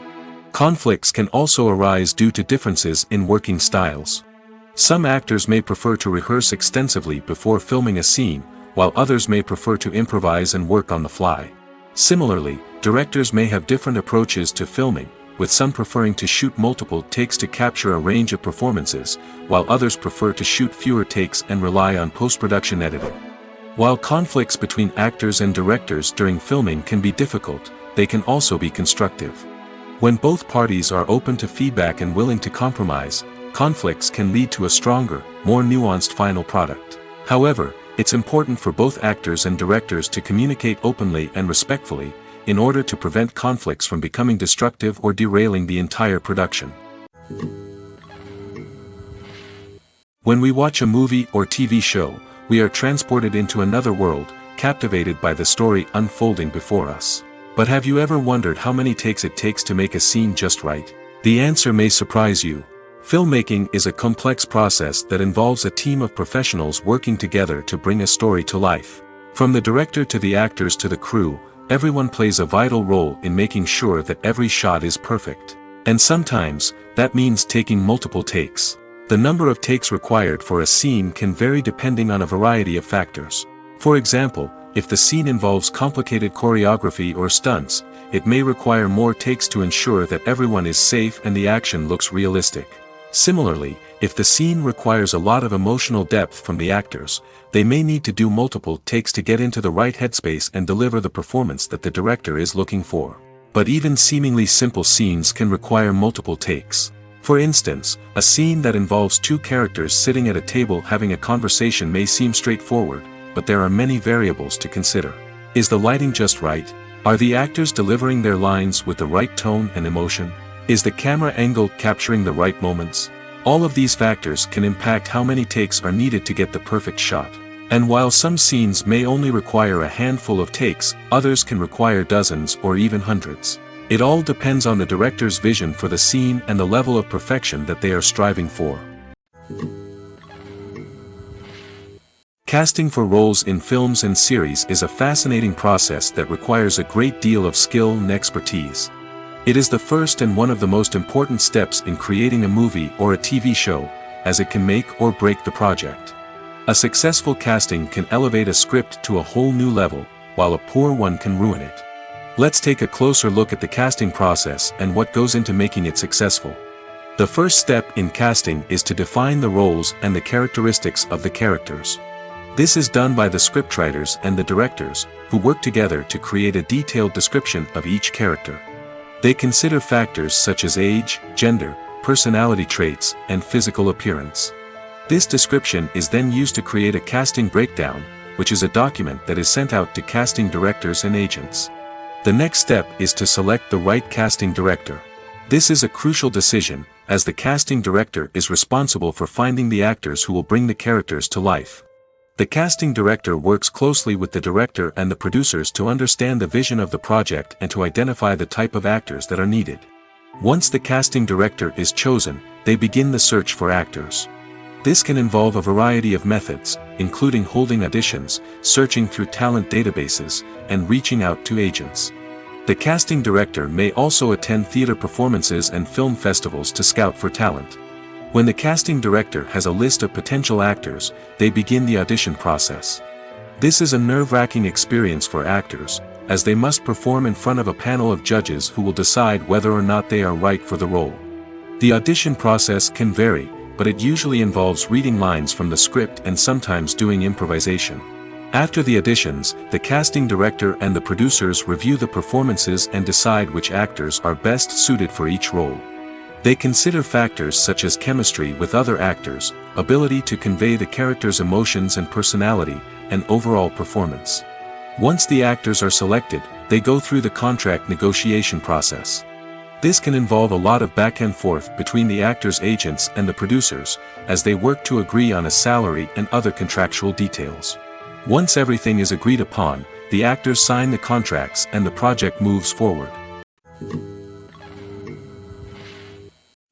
Conflicts can also arise due to differences in working styles. Some actors may prefer to rehearse extensively before filming a scene, while others may prefer to improvise and work on the fly. Similarly, directors may have different approaches to filming, with some preferring to shoot multiple takes to capture a range of performances, while others prefer to shoot fewer takes and rely on post-production editing. While conflicts between actors and directors during filming can be difficult, they can also be constructive. When both parties are open to feedback and willing to compromise, conflicts can lead to a stronger, more nuanced final product. However, it's important for both actors and directors to communicate openly and respectfully, in order to prevent conflicts from becoming destructive or derailing the entire production. When we watch a movie or TV show, we are transported into another world, captivated by the story unfolding before us. But have you ever wondered how many takes it takes to make a scene just right? The answer may surprise you. Filmmaking is a complex process that involves a team of professionals working together to bring a story to life. From the director to the actors to the crew, everyone plays a vital role in making sure that every shot is perfect. And sometimes, that means taking multiple takes. The number of takes required for a scene can vary depending on a variety of factors. For example, if the scene involves complicated choreography or stunts, it may require more takes to ensure that everyone is safe and the action looks realistic. Similarly, if the scene requires a lot of emotional depth from the actors, they may need to do multiple takes to get into the right headspace and deliver the performance that the director is looking for. But even seemingly simple scenes can require multiple takes. For instance, a scene that involves two characters sitting at a table having a conversation may seem straightforward, but there are many variables to consider. Is the lighting just right? Are the actors delivering their lines with the right tone and emotion? Is the camera angle capturing the right moments? All of these factors can impact how many takes are needed to get the perfect shot. And while some scenes may only require a handful of takes, others can require dozens or even hundreds. It all depends on the director's vision for the scene and the level of perfection that they are striving for. Casting for roles in films and series is a fascinating process that requires a great deal of skill and expertise. It is the first and one of the most important steps in creating a movie or a TV show, as it can make or break the project. A successful casting can elevate a script to a whole new level, while a poor one can ruin it. Let's take a closer look at the casting process and what goes into making it successful. The first step in casting is to define the roles and the characteristics of the characters. This is done by the scriptwriters and the directors, who work together to create a detailed description of each character. They consider factors such as age, gender, personality traits, and physical appearance. This description is then used to create a casting breakdown, which is a document that is sent out to casting directors and agents. The next step is to select the right casting director. This is a crucial decision, as the casting director is responsible for finding the actors who will bring the characters to life. The casting director works closely with the director and the producers to understand the vision of the project and to identify the type of actors that are needed. Once the casting director is chosen, they begin the search for actors. This can involve a variety of methods, including holding auditions, searching through talent databases, and reaching out to agents. The casting director may also attend theater performances and film festivals to scout for talent. When the casting director has a list of potential actors, they begin the audition process. This is a nerve-wracking experience for actors, as they must perform in front of a panel of judges who will decide whether or not they are right for the role. The audition process can vary, but it usually involves reading lines from the script and sometimes doing improvisation. After the auditions, the casting director and the producers review the performances and decide which actors are best suited for each role. They consider factors such as chemistry with other actors, ability to convey the character's emotions and personality, and overall performance. Once the actors are selected, they go through the contract negotiation process. This can involve a lot of back and forth between the actors' agents and the producers, as they work to agree on a salary and other contractual details. Once everything is agreed upon, the actors sign the contracts and the project moves forward.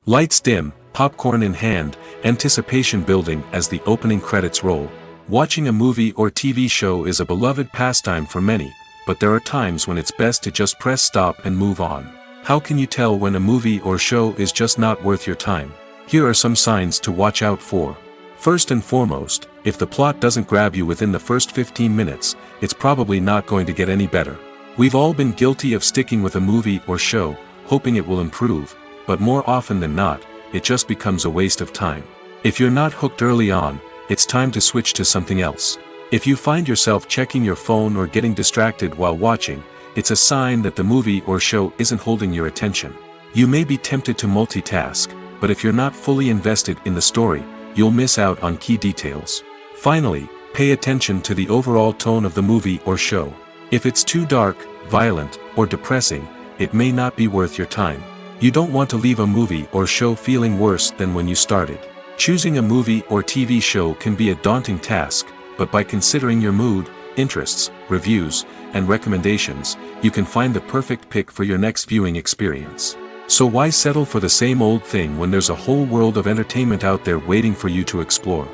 Lights dim, popcorn in hand, anticipation building as the opening credits roll. Watching a movie or TV show is a beloved pastime for many, but there are times when it's best to just press stop and move on. How can you tell when a movie or show is just not worth your time? Here are some signs to watch out for. First and foremost, if the plot doesn't grab you within the first 15 minutes, it's probably not going to get any better. We've all been guilty of sticking with a movie or show, hoping it will improve, but more often than not, it just becomes a waste of time. If you're not hooked early on, it's time to switch to something else. If you find yourself checking your phone or getting distracted while watching, it's a sign that the movie or show isn't holding your attention. You may be tempted to multitask, but if you're not fully invested in the story, you'll miss out on key details. Finally, pay attention to the overall tone of the movie or show. If it's too dark, violent, or depressing, it may not be worth your time. You don't want to leave a movie or show feeling worse than when you started. Choosing a movie or TV show can be a daunting task, but by considering your mood, interests, reviews, and recommendations, you can find the perfect pick for your next viewing experience. So why settle for the same old thing when there's a whole world of entertainment out there waiting for you to explore?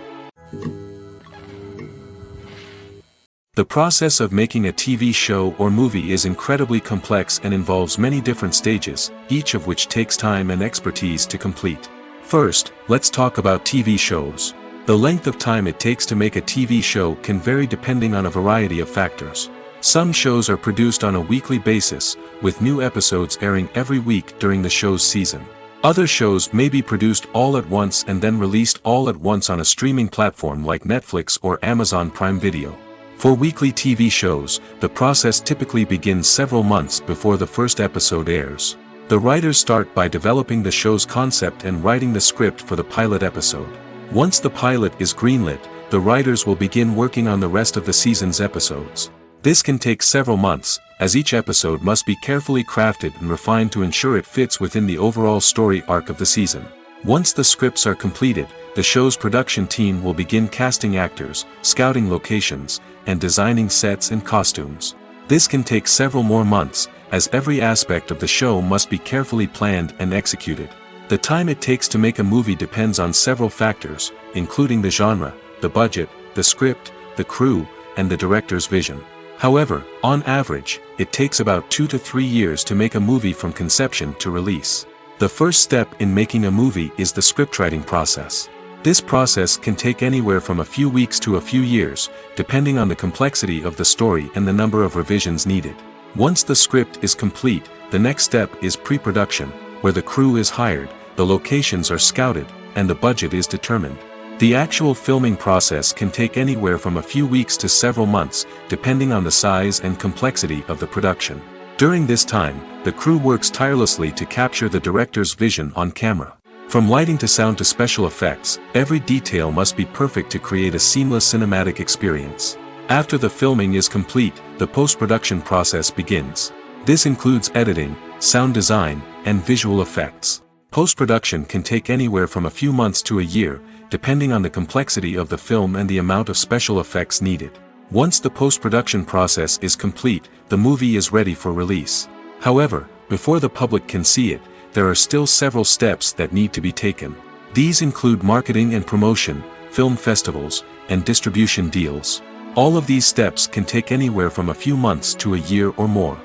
The process of making a TV show or movie is incredibly complex and involves many different stages, each of which takes time and expertise to complete. First, let's talk about TV shows. The length of time it takes to make a TV show can vary depending on a variety of factors. Some shows are produced on a weekly basis, with new episodes airing every week during the show's season. Other shows may be produced all at once and then released all at once on a streaming platform like Netflix or Amazon Prime Video. For weekly TV shows, the process typically begins several months before the first episode airs. The writers start by developing the show's concept and writing the script for the pilot episode. Once the pilot is greenlit, the writers will begin working on the rest of the season's episodes. This can take several months, as each episode must be carefully crafted and refined to ensure it fits within the overall story arc of the season. Once the scripts are completed, the show's production team will begin casting actors, scouting locations, and designing sets and costumes. This can take several more months, as every aspect of the show must be carefully planned and executed. The time it takes to make a movie depends on several factors, including the genre, the budget, the script, the crew, and the director's vision. However, on average, it takes about 2 to 3 years to make a movie from conception to release. The first step in making a movie is the scriptwriting process. This process can take anywhere from a few weeks to a few years, depending on the complexity of the story and the number of revisions needed. Once the script is complete, the next step is pre-production, where the crew is hired, the locations are scouted, and the budget is determined. The actual filming process can take anywhere from a few weeks to several months, depending on the size and complexity of the production. During this time, the crew works tirelessly to capture the director's vision on camera. From lighting to sound to special effects, every detail must be perfect to create a seamless cinematic experience. After the filming is complete, the post-production process begins. This includes editing, sound design, and visual effects. Post-production can take anywhere from a few months to a year, depending on the complexity of the film and the amount of special effects needed. Once the post-production process is complete, the movie is ready for release. However, before the public can see it, there are still several steps that need to be taken. These include marketing and promotion, film festivals, and distribution deals. All of these steps can take anywhere from a few months to a year or more.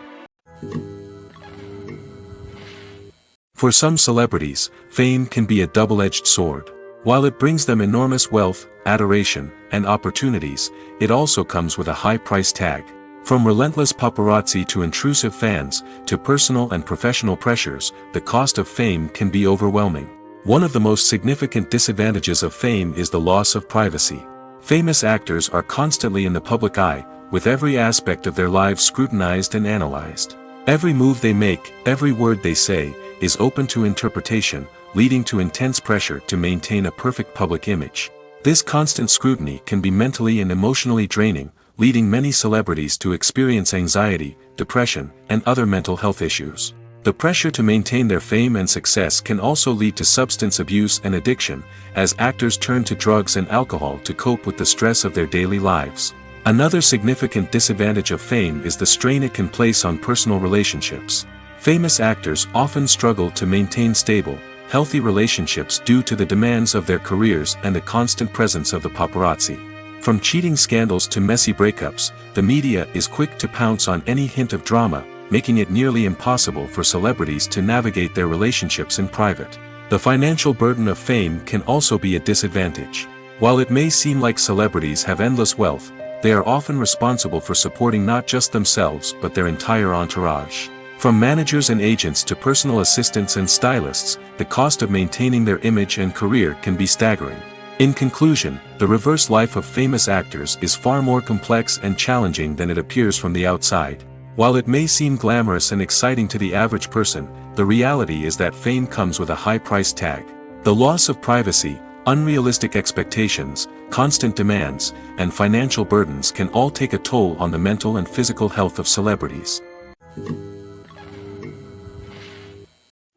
For some celebrities, fame can be a double-edged sword. While it brings them enormous wealth, adoration, and opportunities, it also comes with a high price tag. From relentless paparazzi to intrusive fans, to personal and professional pressures, the cost of fame can be overwhelming. One of the most significant disadvantages of fame is the loss of privacy. Famous actors are constantly in the public eye, with every aspect of their lives scrutinized and analyzed. Every move they make, every word they say, is open to interpretation, leading to intense pressure to maintain a perfect public image. This constant scrutiny can be mentally and emotionally draining, leading many celebrities to experience anxiety, depression, and other mental health issues. The pressure to maintain their fame and success can also lead to substance abuse and addiction, as actors turn to drugs and alcohol to cope with the stress of their daily lives. Another significant disadvantage of fame is the strain it can place on personal relationships. Famous actors often struggle to maintain stable, healthy relationships due to the demands of their careers and the constant presence of the paparazzi. From cheating scandals to messy breakups, the media is quick to pounce on any hint of drama, making it nearly impossible for celebrities to navigate their relationships in private. The financial burden of fame can also be a disadvantage. While it may seem like celebrities have endless wealth, they are often responsible for supporting not just themselves but their entire entourage. From managers and agents to personal assistants and stylists, the cost of maintaining their image and career can be staggering. In conclusion, the reverse life of famous actors is far more complex and challenging than it appears from the outside. While it may seem glamorous and exciting to the average person, the reality is that fame comes with a high price tag. The loss of privacy, unrealistic expectations, constant demands, and financial burdens can all take a toll on the mental and physical health of celebrities.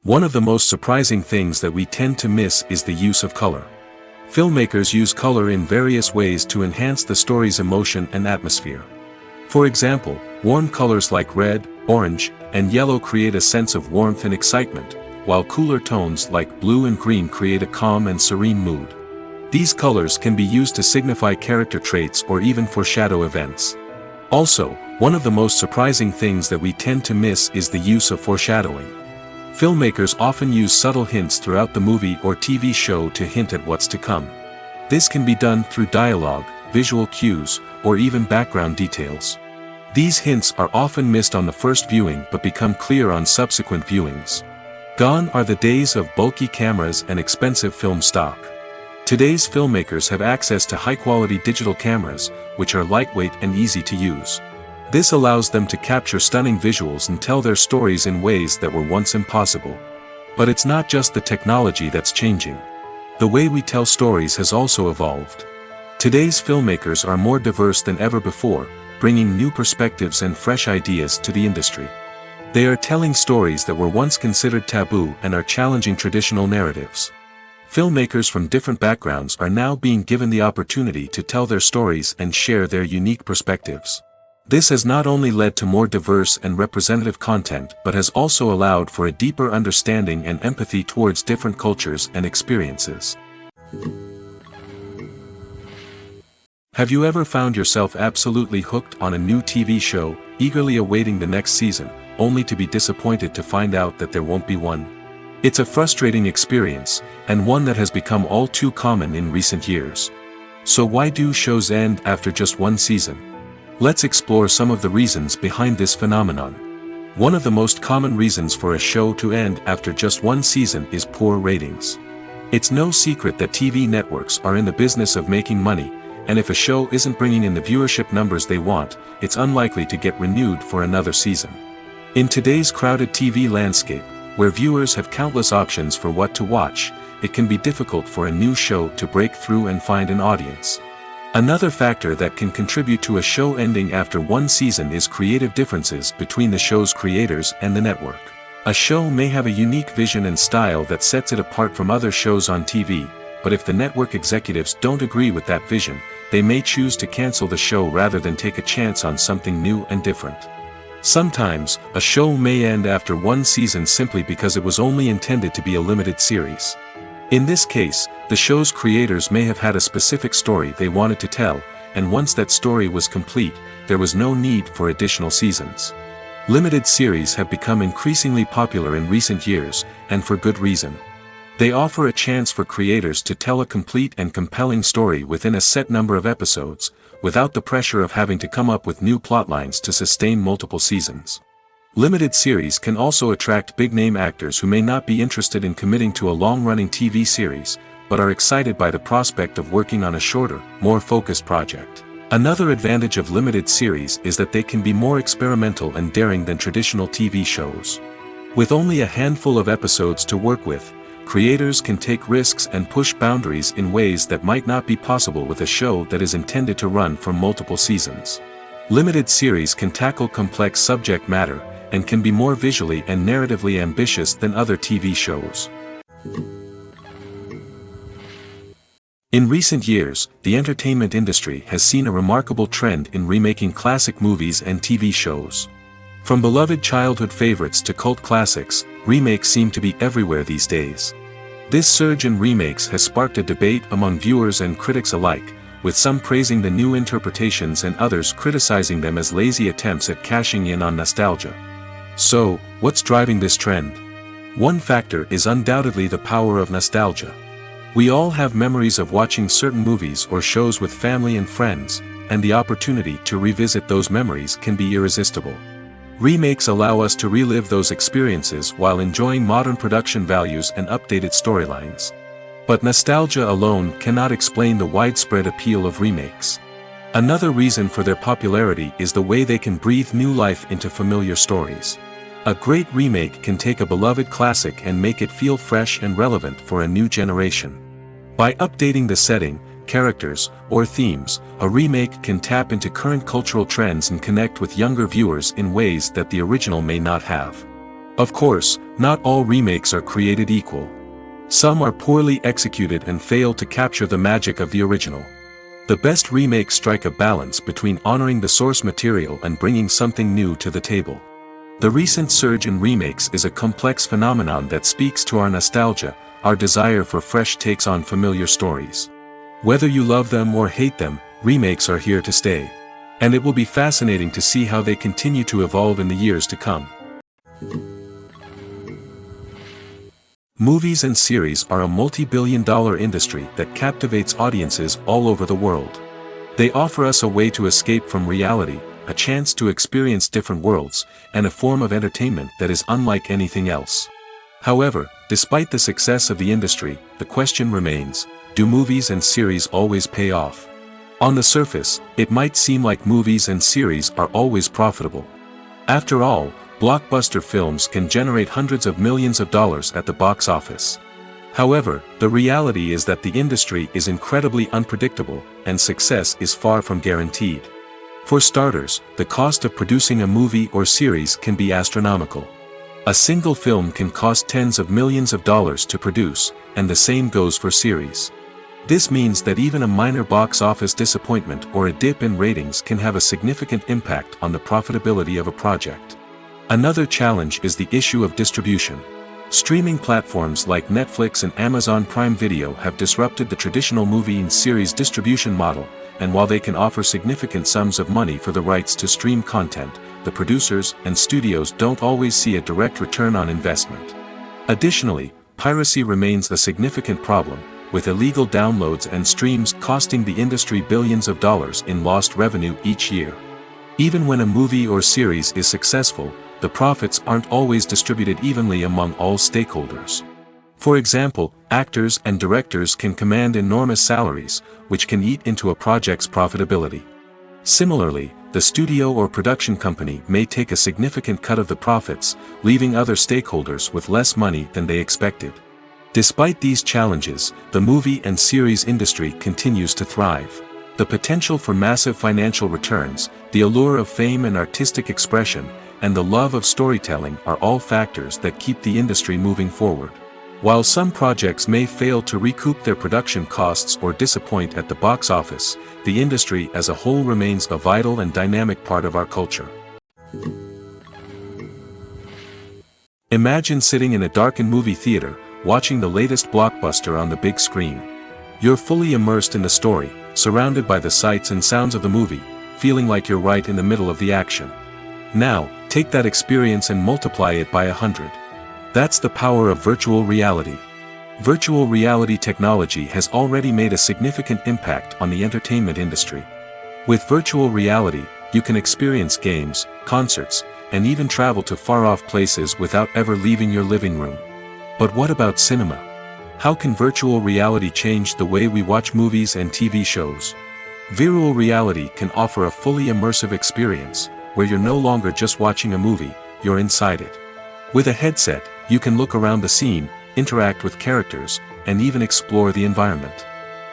One of the most surprising things that we tend to miss is the use of color. Filmmakers use color in various ways to enhance the story's emotion and atmosphere. For example, warm colors like red, orange, and yellow create a sense of warmth and excitement, while cooler tones like blue and green create a calm and serene mood. These colors can be used to signify character traits or even foreshadow events. Also, one of the most surprising things that we tend to miss is the use of foreshadowing. Filmmakers often use subtle hints throughout the movie or TV show to hint at what's to come. This can be done through dialogue, visual cues, or even background details. These hints are often missed on the first viewing but become clear on subsequent viewings. Gone are the days of bulky cameras and expensive film stock. Today's filmmakers have access to high-quality digital cameras, which are lightweight and easy to use. This allows them to capture stunning visuals and tell their stories in ways that were once impossible. But it's not just the technology that's changing. The way we tell stories has also evolved. Today's filmmakers are more diverse than ever before, bringing new perspectives and fresh ideas to the industry. They are telling stories that were once considered taboo and are challenging traditional narratives. Filmmakers from different backgrounds are now being given the opportunity to tell their stories and share their unique perspectives. This has not only led to more diverse and representative content but has also allowed for a deeper understanding and empathy towards different cultures and experiences. Have you ever found yourself absolutely hooked on a new TV show, eagerly awaiting the next season, only to be disappointed to find out that there won't be one? It's a frustrating experience, and one that has become all too common in recent years. So why do shows end after just one season? Let's explore some of the reasons behind this phenomenon. One of the most common reasons for a show to end after just one season is poor ratings. It's no secret that TV networks are in the business of making money, and if a show isn't bringing in the viewership numbers they want, it's unlikely to get renewed for another season. In today's crowded TV landscape, where viewers have countless options for what to watch, it can be difficult for a new show to break through and find an audience. Another factor that can contribute to a show ending after one season is creative differences between the show's creators and the network. A show may have a unique vision and style that sets it apart from other shows on TV, but if the network executives don't agree with that vision, they may choose to cancel the show rather than take a chance on something new and different. Sometimes, a show may end after one season simply because it was only intended to be a limited series. In this case, the show's creators may have had a specific story they wanted to tell, and once that story was complete, there was no need for additional seasons. Limited series have become increasingly popular in recent years, and for good reason. They offer a chance for creators to tell a complete and compelling story within a set number of episodes, without the pressure of having to come up with new plotlines to sustain multiple seasons. Limited series can also attract big-name actors who may not be interested in committing to a long-running TV series, but are excited by the prospect of working on a shorter, more focused project. Another advantage of limited series is that they can be more experimental and daring than traditional TV shows. With only a handful of episodes to work with, creators can take risks and push boundaries in ways that might not be possible with a show that is intended to run for multiple seasons. Limited series can tackle complex subject matter, and can be more visually and narratively ambitious than other TV shows. In recent years, the entertainment industry has seen a remarkable trend in remaking classic movies and TV shows. From beloved childhood favorites to cult classics, remakes seem to be everywhere these days. This surge in remakes has sparked a debate among viewers and critics alike, with some praising the new interpretations and others criticizing them as lazy attempts at cashing in on nostalgia. So, what's driving this trend? One factor is undoubtedly the power of nostalgia. We all have memories of watching certain movies or shows with family and friends, and the opportunity to revisit those memories can be irresistible. Remakes allow us to relive those experiences while enjoying modern production values and updated storylines. But nostalgia alone cannot explain the widespread appeal of remakes. Another reason for their popularity is the way they can breathe new life into familiar stories. A great remake can take a beloved classic and make it feel fresh and relevant for a new generation. By updating the setting, characters, or themes, a remake can tap into current cultural trends and connect with younger viewers in ways that the original may not have. Of course, not all remakes are created equal. Some are poorly executed and fail to capture the magic of the original. The best remakes strike a balance between honoring the source material and bringing something new to the table. The recent surge in remakes is a complex phenomenon that speaks to our nostalgia, our desire for fresh takes on familiar stories. Whether you love them or hate them, remakes are here to stay. And it will be fascinating to see how they continue to evolve in the years to come. Movies and series are a multi-billion-dollar industry that captivates audiences all over the world. They offer us a way to escape from reality, a chance to experience different worlds, and a form of entertainment that is unlike anything else. However, despite the success of the industry, the question remains: do movies and series always pay off? On the surface, it might seem like movies and series are always profitable. After all, blockbuster films can generate hundreds of millions of dollars at the box office. However, the reality is that the industry is incredibly unpredictable, and success is far from guaranteed. For starters, the cost of producing a movie or series can be astronomical. A single film can cost tens of millions of dollars to produce, and the same goes for series. This means that even a minor box office disappointment or a dip in ratings can have a significant impact on the profitability of a project. Another challenge is the issue of distribution. Streaming platforms like Netflix and Amazon Prime Video have disrupted the traditional movie and series distribution model, and while they can offer significant sums of money for the rights to stream content, the producers and studios don't always see a direct return on investment. Additionally, piracy remains a significant problem, with illegal downloads and streams costing the industry billions of dollars in lost revenue each year. Even when a movie or series is successful, the profits aren't always distributed evenly among all stakeholders. For example, actors and directors can command enormous salaries, which can eat into a project's profitability. Similarly, the studio or production company may take a significant cut of the profits, leaving other stakeholders with less money than they expected. Despite these challenges, the movie and series industry continues to thrive. The potential for massive financial returns, the allure of fame and artistic expression, and the love of storytelling are all factors that keep the industry moving forward. While some projects may fail to recoup their production costs or disappoint at the box office, the industry as a whole remains a vital and dynamic part of our culture. Imagine sitting in a darkened movie theater, watching the latest blockbuster on the big screen. You're fully immersed in the story, surrounded by the sights and sounds of the movie, feeling like you're right in the middle of the action. Now, take that experience and multiply it by 100. That's the power of virtual reality. Virtual reality technology has already made a significant impact on the entertainment industry. With virtual reality, you can experience games, concerts, and even travel to far-off places without ever leaving your living room. But what about cinema? How can virtual reality change the way we watch movies and TV shows? Virtual reality can offer a fully immersive experience, where you're no longer just watching a movie, you're inside it. With a headset, you can look around the scene, interact with characters, and even explore the environment.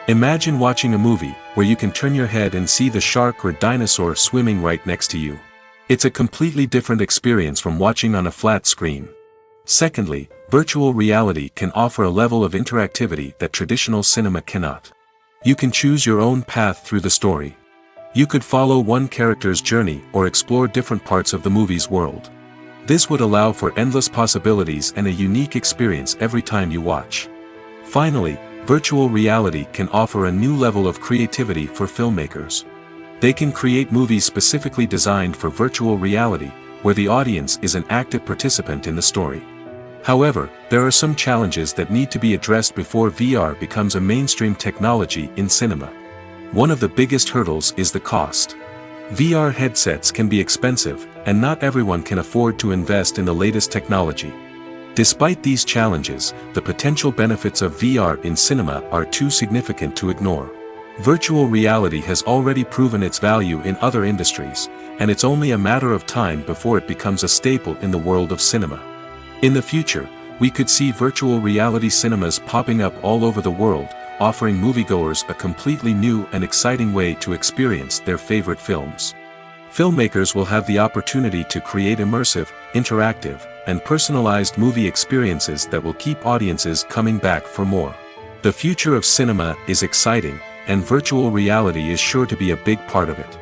Imagine watching a movie where you can turn your head and see the shark or dinosaur swimming right next to you. It's a completely different experience from watching on a flat screen. Secondly, virtual reality can offer a level of interactivity that traditional cinema cannot. You can choose your own path through the story. You could follow one character's journey or explore different parts of the movie's world. This would allow for endless possibilities and a unique experience every time you watch. Finally, virtual reality can offer a new level of creativity for filmmakers. They can create movies specifically designed for virtual reality, where the audience is an active participant in the story. However, there are some challenges that need to be addressed before VR becomes a mainstream technology in cinema. One of the biggest hurdles is the cost. VR headsets can be expensive, and not everyone can afford to invest in the latest technology. Despite these challenges, the potential benefits of VR in cinema are too significant to ignore. Virtual reality has already proven its value in other industries, and it's only a matter of time before it becomes a staple in the world of cinema. In the future, we could see virtual reality cinemas popping up all over the world, offering moviegoers a completely new and exciting way to experience their favorite films. Filmmakers will have the opportunity to create immersive, interactive, and personalized movie experiences that will keep audiences coming back for more. The future of cinema is exciting, and virtual reality is sure to be a big part of it.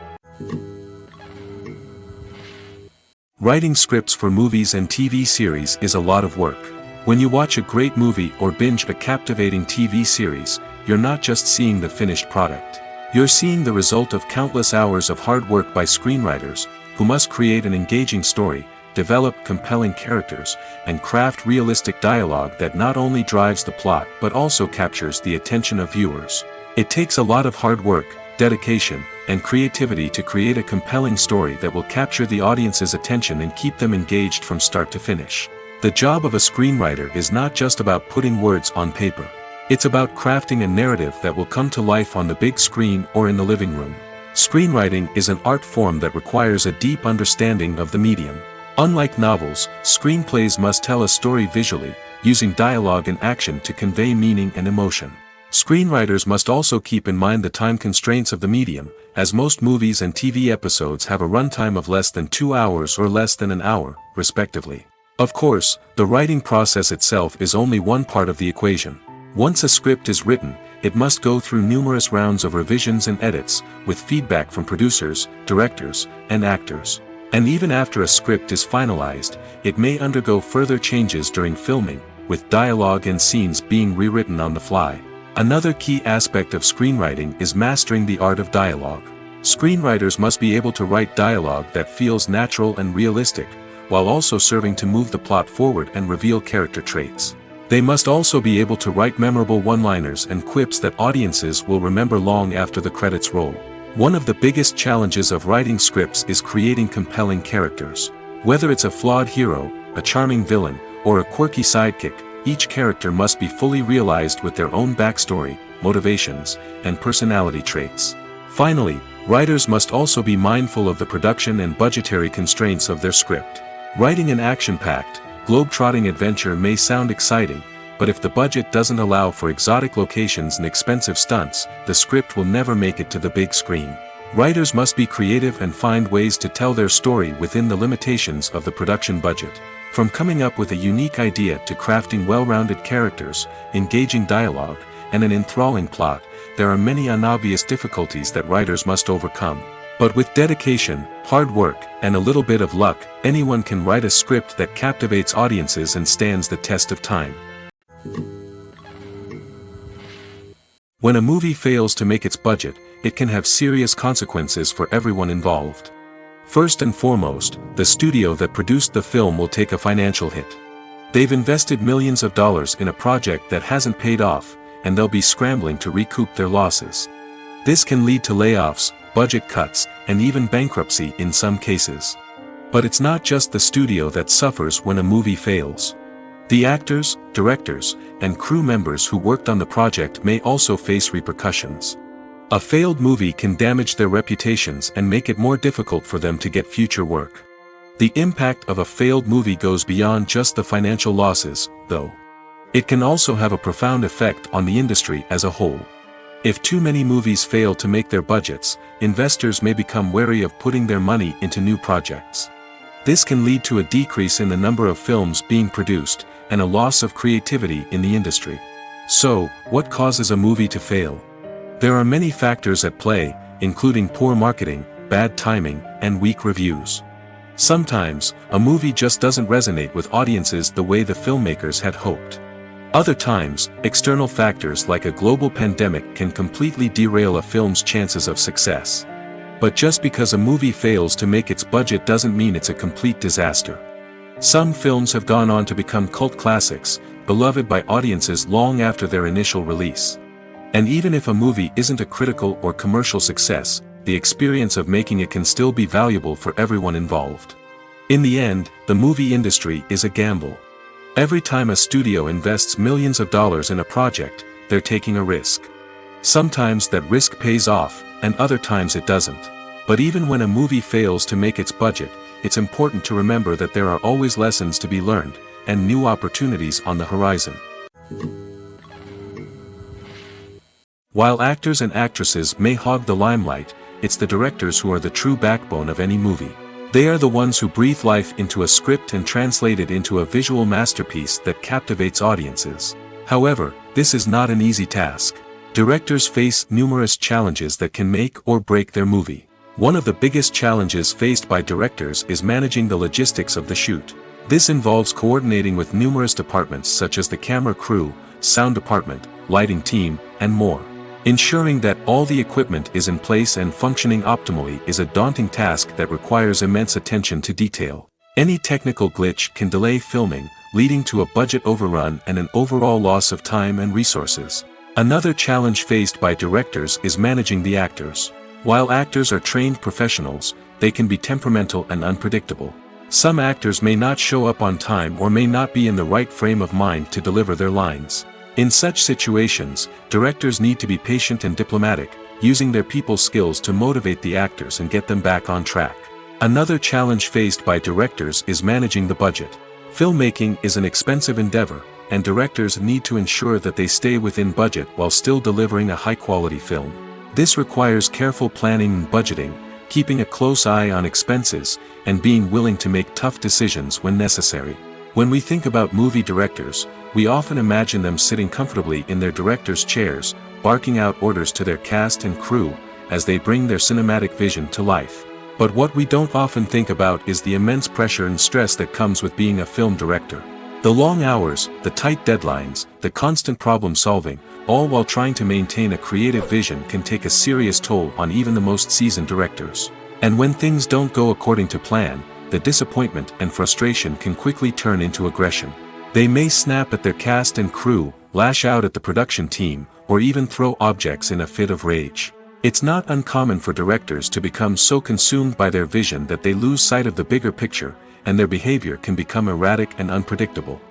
Writing scripts for movies and TV series is a lot of work. When you watch a great movie or binge a captivating TV series, you're not just seeing the finished product. You're seeing the result of countless hours of hard work by screenwriters, who must create an engaging story, develop compelling characters, and craft realistic dialogue that not only drives the plot but also captures the attention of viewers. It takes a lot of hard work, dedication, and creativity to create a compelling story that will capture the audience's attention and keep them engaged from start to finish. The job of a screenwriter is not just about putting words on paper. It's about crafting a narrative that will come to life on the big screen or in the living room. Screenwriting is an art form that requires a deep understanding of the medium. Unlike novels, screenplays must tell a story visually, using dialogue and action to convey meaning and emotion. Screenwriters must also keep in mind the time constraints of the medium, as most movies and TV episodes have a runtime of less than 2 hours or less than an hour, respectively. Of course, the writing process itself is only one part of the equation. Once a script is written, it must go through numerous rounds of revisions and edits, with feedback from producers, directors, and actors. And even after a script is finalized, it may undergo further changes during filming, with dialogue and scenes being rewritten on the fly. Another key aspect of screenwriting is mastering the art of dialogue. Screenwriters must be able to write dialogue that feels natural and realistic, while also serving to move the plot forward and reveal character traits. They must also be able to write memorable one-liners and quips that audiences will remember long after the credits roll. One of the biggest challenges of writing scripts is creating compelling characters. Whether it's a flawed hero, a charming villain, or a quirky sidekick, each character must be fully realized with their own backstory, motivations, and personality traits. Finally, writers must also be mindful of the production and budgetary constraints of their script. Writing an action-packed, globe-trotting adventure may sound exciting, but if the budget doesn't allow for exotic locations and expensive stunts, the script will never make it to the big screen. Writers must be creative and find ways to tell their story within the limitations of the production budget. From coming up with a unique idea to crafting well-rounded characters, engaging dialogue, and an enthralling plot, there are many unobvious difficulties that writers must overcome. But with dedication, hard work, and a little bit of luck, anyone can write a script that captivates audiences and stands the test of time. When a movie fails to make its budget, it can have serious consequences for everyone involved. First and foremost, the studio that produced the film will take a financial hit. They've invested millions of dollars in a project that hasn't paid off, and they'll be scrambling to recoup their losses. This can lead to layoffs, budget cuts, and even bankruptcy in some cases. But it's not just the studio that suffers when a movie fails. The actors, directors, and crew members who worked on the project may also face repercussions. A failed movie can damage their reputations and make it more difficult for them to get future work. The impact of a failed movie goes beyond just the financial losses, though. It can also have a profound effect on the industry as a whole. If too many movies fail to make their budgets, investors may become wary of putting their money into new projects. This can lead to a decrease in the number of films being produced, and a loss of creativity in the industry. So, what causes a movie to fail? There are many factors at play, including poor marketing, bad timing, and weak reviews. Sometimes, a movie just doesn't resonate with audiences the way the filmmakers had hoped. Other times, external factors like a global pandemic can completely derail a film's chances of success. But just because a movie fails to make its budget doesn't mean it's a complete disaster. Some films have gone on to become cult classics, beloved by audiences long after their initial release. And even if a movie isn't a critical or commercial success, the experience of making it can still be valuable for everyone involved. In the end, the movie industry is a gamble. Every time a studio invests millions of dollars in a project, they're taking a risk. Sometimes that risk pays off, and other times it doesn't. But even when a movie fails to make its budget, it's important to remember that there are always lessons to be learned, and new opportunities on the horizon. While actors and actresses may hog the limelight, it's the directors who are the true backbone of any movie. They are the ones who breathe life into a script and translate it into a visual masterpiece that captivates audiences. However, this is not an easy task. Directors face numerous challenges that can make or break their movie. One of the biggest challenges faced by directors is managing the logistics of the shoot. This involves coordinating with numerous departments such as the camera crew, sound department, lighting team, and more. Ensuring that all the equipment is in place and functioning optimally is a daunting task that requires immense attention to detail. Any technical glitch can delay filming, leading to a budget overrun and an overall loss of time and resources. Another challenge faced by directors is managing the actors. While actors are trained professionals, they can be temperamental and unpredictable. Some actors may not show up on time or may not be in the right frame of mind to deliver their lines. In such situations, directors need to be patient and diplomatic, using their people skills to motivate the actors and get them back on track. Another challenge faced by directors is managing the budget. Filmmaking is an expensive endeavor, and directors need to ensure that they stay within budget while still delivering a high-quality film. This requires careful planning and budgeting, keeping a close eye on expenses, and being willing to make tough decisions when necessary. When we think about movie directors, we often imagine them sitting comfortably in their director's chairs, barking out orders to their cast and crew, as they bring their cinematic vision to life. But what we don't often think about is the immense pressure and stress that comes with being a film director. The long hours, the tight deadlines, the constant problem solving, all while trying to maintain a creative vision can take a serious toll on even the most seasoned directors. And when things don't go according to plan, the disappointment and frustration can quickly turn into aggression. They may snap at their cast and crew, lash out at the production team, or even throw objects in a fit of rage. It's not uncommon for directors to become so consumed by their vision that they lose sight of the bigger picture, and their behavior can become erratic and unpredictable.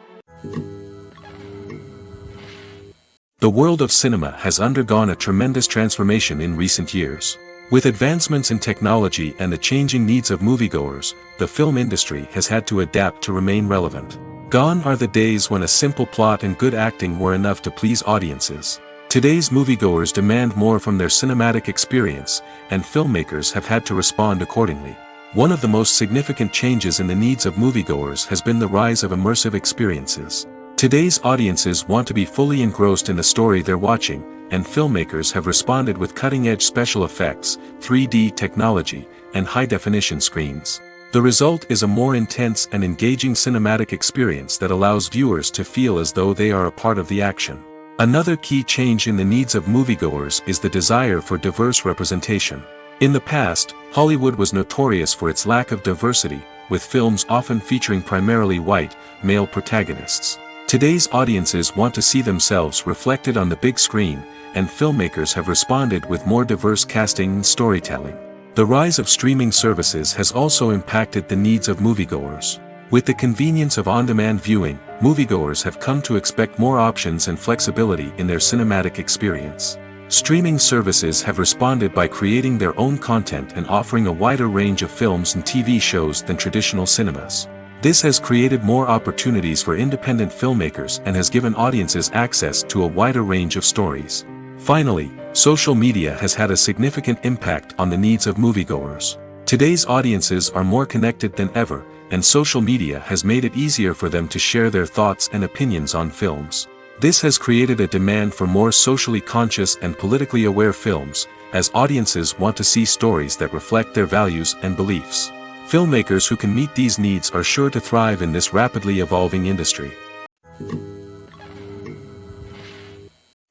The world of cinema has undergone a tremendous transformation in recent years. With advancements in technology and the changing needs of moviegoers, the film industry has had to adapt to remain relevant. Gone are the days when a simple plot and good acting were enough to please audiences. Today's moviegoers demand more from their cinematic experience, and filmmakers have had to respond accordingly. One of the most significant changes in the needs of moviegoers has been the rise of immersive experiences. Today's audiences want to be fully engrossed in the story they're watching, and filmmakers have responded with cutting-edge special effects, 3D technology, and high-definition screens. The result is a more intense and engaging cinematic experience that allows viewers to feel as though they are a part of the action. Another key change in the needs of moviegoers is the desire for diverse representation. In the past, Hollywood was notorious for its lack of diversity, with films often featuring primarily white, male protagonists. Today's audiences want to see themselves reflected on the big screen, and filmmakers have responded with more diverse casting and storytelling. The rise of streaming services has also impacted the needs of moviegoers. With the convenience of on-demand viewing, moviegoers have come to expect more options and flexibility in their cinematic experience. Streaming services have responded by creating their own content and offering a wider range of films and TV shows than traditional cinemas. This has created more opportunities for independent filmmakers and has given audiences access to a wider range of stories. Finally, social media has had a significant impact on the needs of moviegoers. Today's audiences are more connected than ever, and social media has made it easier for them to share their thoughts and opinions on films. This has created a demand for more socially conscious and politically aware films, as audiences want to see stories that reflect their values and beliefs. Filmmakers who can meet these needs are sure to thrive in this rapidly evolving industry.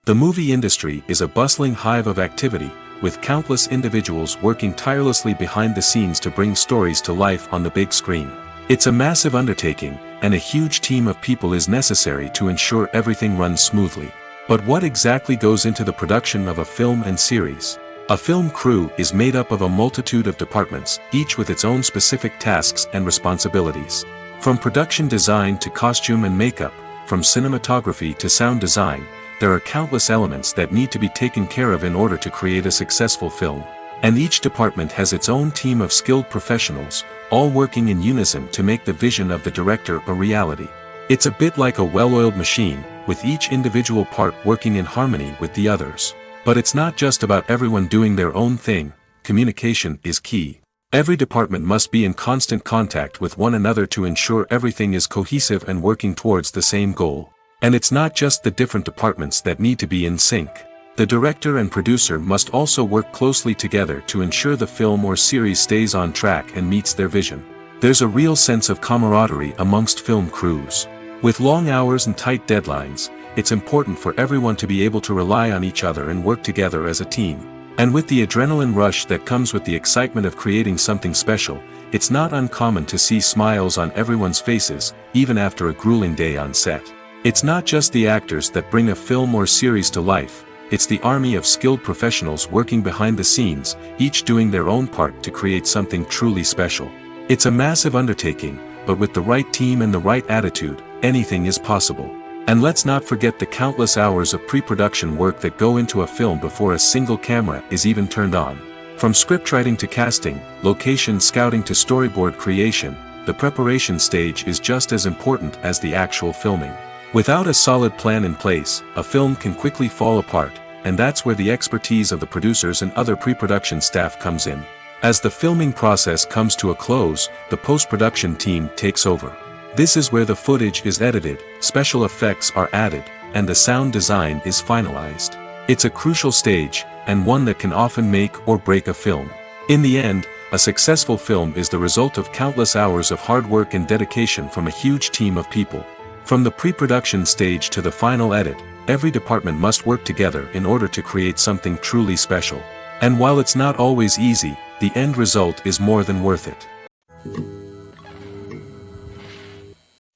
The movie industry is a bustling hive of activity, with countless individuals working tirelessly behind the scenes to bring stories to life on the big screen. It's a massive undertaking, and a huge team of people is necessary to ensure everything runs smoothly. But what exactly goes into the production of a film and series? A film crew is made up of a multitude of departments, each with its own specific tasks and responsibilities. From production design to costume and makeup, from cinematography to sound design, there are countless elements that need to be taken care of in order to create a successful film. And each department has its own team of skilled professionals, all working in unison to make the vision of the director a reality. It's a bit like a well-oiled machine, with each individual part working in harmony with the others. But it's not just about everyone doing their own thing. Communication is key. Every department must be in constant contact with one another to ensure everything is cohesive and working towards the same goal. And it's not just the different departments that need to be in sync. The director and producer must also work closely together to ensure the film or series stays on track and meets their vision. There's a real sense of camaraderie amongst film crews. With long hours and tight deadlines, it's important for everyone to be able to rely on each other and work together as a team. And with the adrenaline rush that comes with the excitement of creating something special, it's not uncommon to see smiles on everyone's faces, even after a grueling day on set. It's not just the actors that bring a film or series to life. It's the army of skilled professionals working behind the scenes, each doing their own part to create something truly special. It's a massive undertaking, but with the right team and the right attitude, anything is possible. And let's not forget the countless hours of pre-production work that go into a film before a single camera is even turned on. From scriptwriting to casting, location scouting to storyboard creation, the preparation stage is just as important as the actual filming. Without a solid plan in place, a film can quickly fall apart, and that's where the expertise of the producers and other pre-production staff comes in. As the filming process comes to a close, the post-production team takes over. This is where the footage is edited, special effects are added, and the sound design is finalized. It's a crucial stage, and one that can often make or break a film. In the end, a successful film is the result of countless hours of hard work and dedication from a huge team of people. From the pre-production stage to the final edit, every department must work together in order to create something truly special. And while it's not always easy, the end result is more than worth it.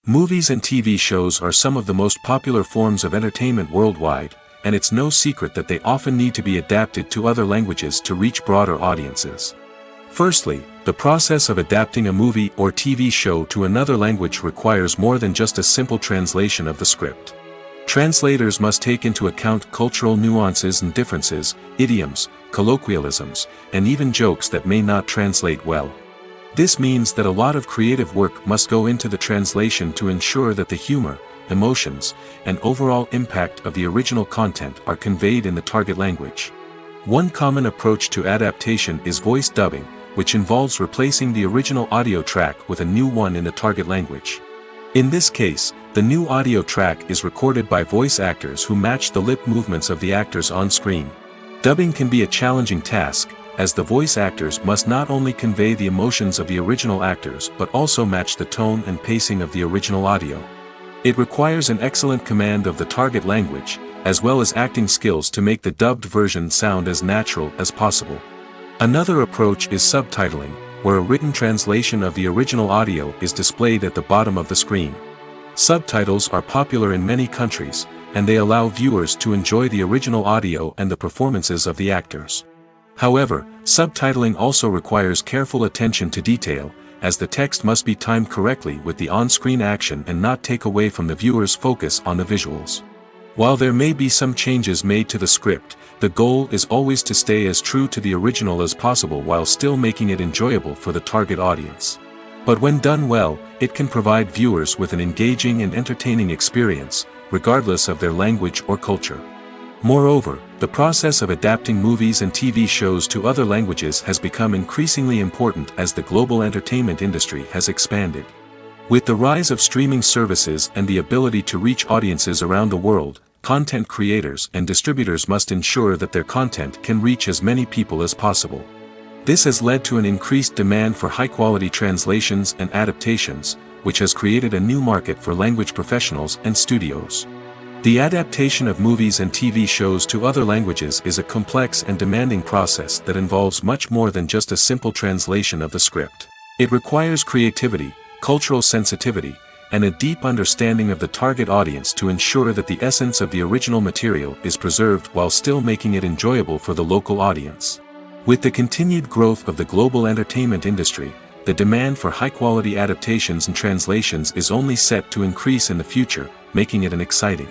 Movies and TV shows are some of the most popular forms of entertainment worldwide, and it's no secret that they often need to be adapted to other languages to reach broader audiences. Firstly, the process of adapting a movie or TV show to another language requires more than just a simple translation of the script. Translators must take into account cultural nuances and differences, idioms, colloquialisms, and even jokes that may not translate well. This means that a lot of creative work must go into the translation to ensure that the humor, emotions, and overall impact of the original content are conveyed in the target language. One common approach to adaptation is voice dubbing, which involves replacing the original audio track with a new one in the target language. In this case, the new audio track is recorded by voice actors who match the lip movements of the actors on screen. Dubbing can be a challenging task, as the voice actors must not only convey the emotions of the original actors but also match the tone and pacing of the original audio. It requires an excellent command of the target language, as well as acting skills to make the dubbed version sound as natural as possible. Another approach is subtitling, where a written translation of the original audio is displayed at the bottom of the screen. Subtitles are popular in many countries, and they allow viewers to enjoy the original audio and the performances of the actors. However, subtitling also requires careful attention to detail, as the text must be timed correctly with the on-screen action and not take away from the viewer's focus on the visuals. While there may be some changes made to the script, the goal is always to stay as true to the original as possible while still making it enjoyable for the target audience. But when done well, it can provide viewers with an engaging and entertaining experience, regardless of their language or culture. Moreover, the process of adapting movies and TV shows to other languages has become increasingly important as the global entertainment industry has expanded. With the rise of streaming services and the ability to reach audiences around the world, content creators and distributors must ensure that their content can reach as many people as possible. This has led to an increased demand for high-quality translations and adaptations, which has created a new market for language professionals and studios. The adaptation of movies and TV shows to other languages is a complex and demanding process that involves much more than just a simple translation of the script. It requires creativity, cultural sensitivity, and a deep understanding of the target audience to ensure that the essence of the original material is preserved while still making it enjoyable for the local audience. With the continued growth of the global entertainment industry, the demand for high-quality adaptations and translations is only set to increase in the future, making it an exciting.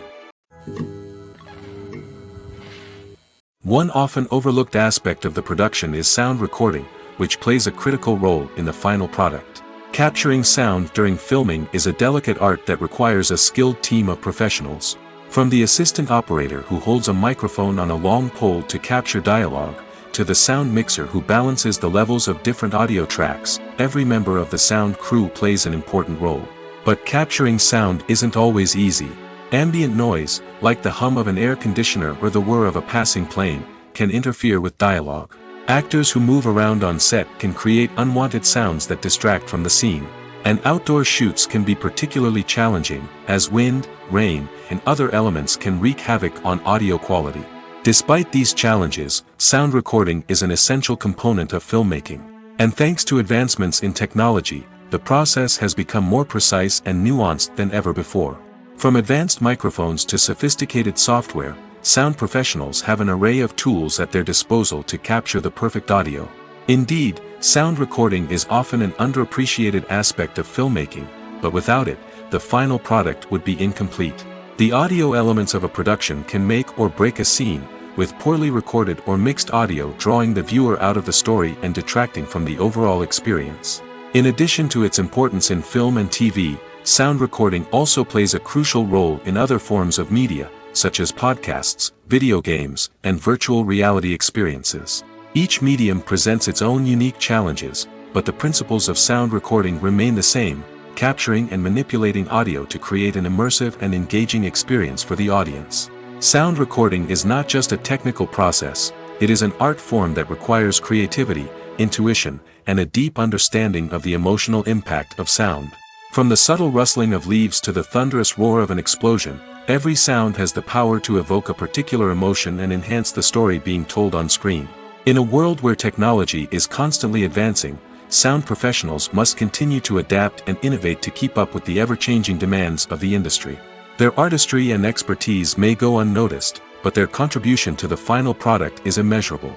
One often overlooked aspect of the production is sound recording, which plays a critical role in the final product. Capturing sound during filming is a delicate art that requires a skilled team of professionals. From the assistant operator who holds a microphone on a long pole to capture dialogue, to the sound mixer who balances the levels of different audio tracks, every member of the sound crew plays an important role. But capturing sound isn't always easy. Ambient noise, like the hum of an air conditioner or the whir of a passing plane, can interfere with dialogue. Actors who move around on set can create unwanted sounds that distract from the scene. And outdoor shoots can be particularly challenging, as wind, rain, and other elements can wreak havoc on audio quality. Despite these challenges, sound recording is an essential component of filmmaking. And thanks to advancements in technology, the process has become more precise and nuanced than ever before. From advanced microphones to sophisticated software, sound professionals have an array of tools at their disposal to capture the perfect audio. Indeed, sound recording is often an underappreciated aspect of filmmaking, but without it, the final product would be incomplete. The audio elements of a production can make or break a scene, with poorly recorded or mixed audio drawing the viewer out of the story and detracting from the overall experience. In addition to its importance in film and TV, sound recording also plays a crucial role in other forms of media, such as podcasts, video games, and virtual reality experiences. Each medium presents its own unique challenges, but the principles of sound recording remain the same, capturing and manipulating audio to create an immersive and engaging experience for the audience. Sound recording is not just a technical process, it is an art form that requires creativity, intuition, and a deep understanding of the emotional impact of sound. From the subtle rustling of leaves to the thunderous roar of an explosion, every sound has the power to evoke a particular emotion and enhance the story being told on screen. In a world where technology is constantly advancing, sound professionals must continue to adapt and innovate to keep up with the ever-changing demands of the industry. Their artistry and expertise may go unnoticed, but their contribution to the final product is immeasurable.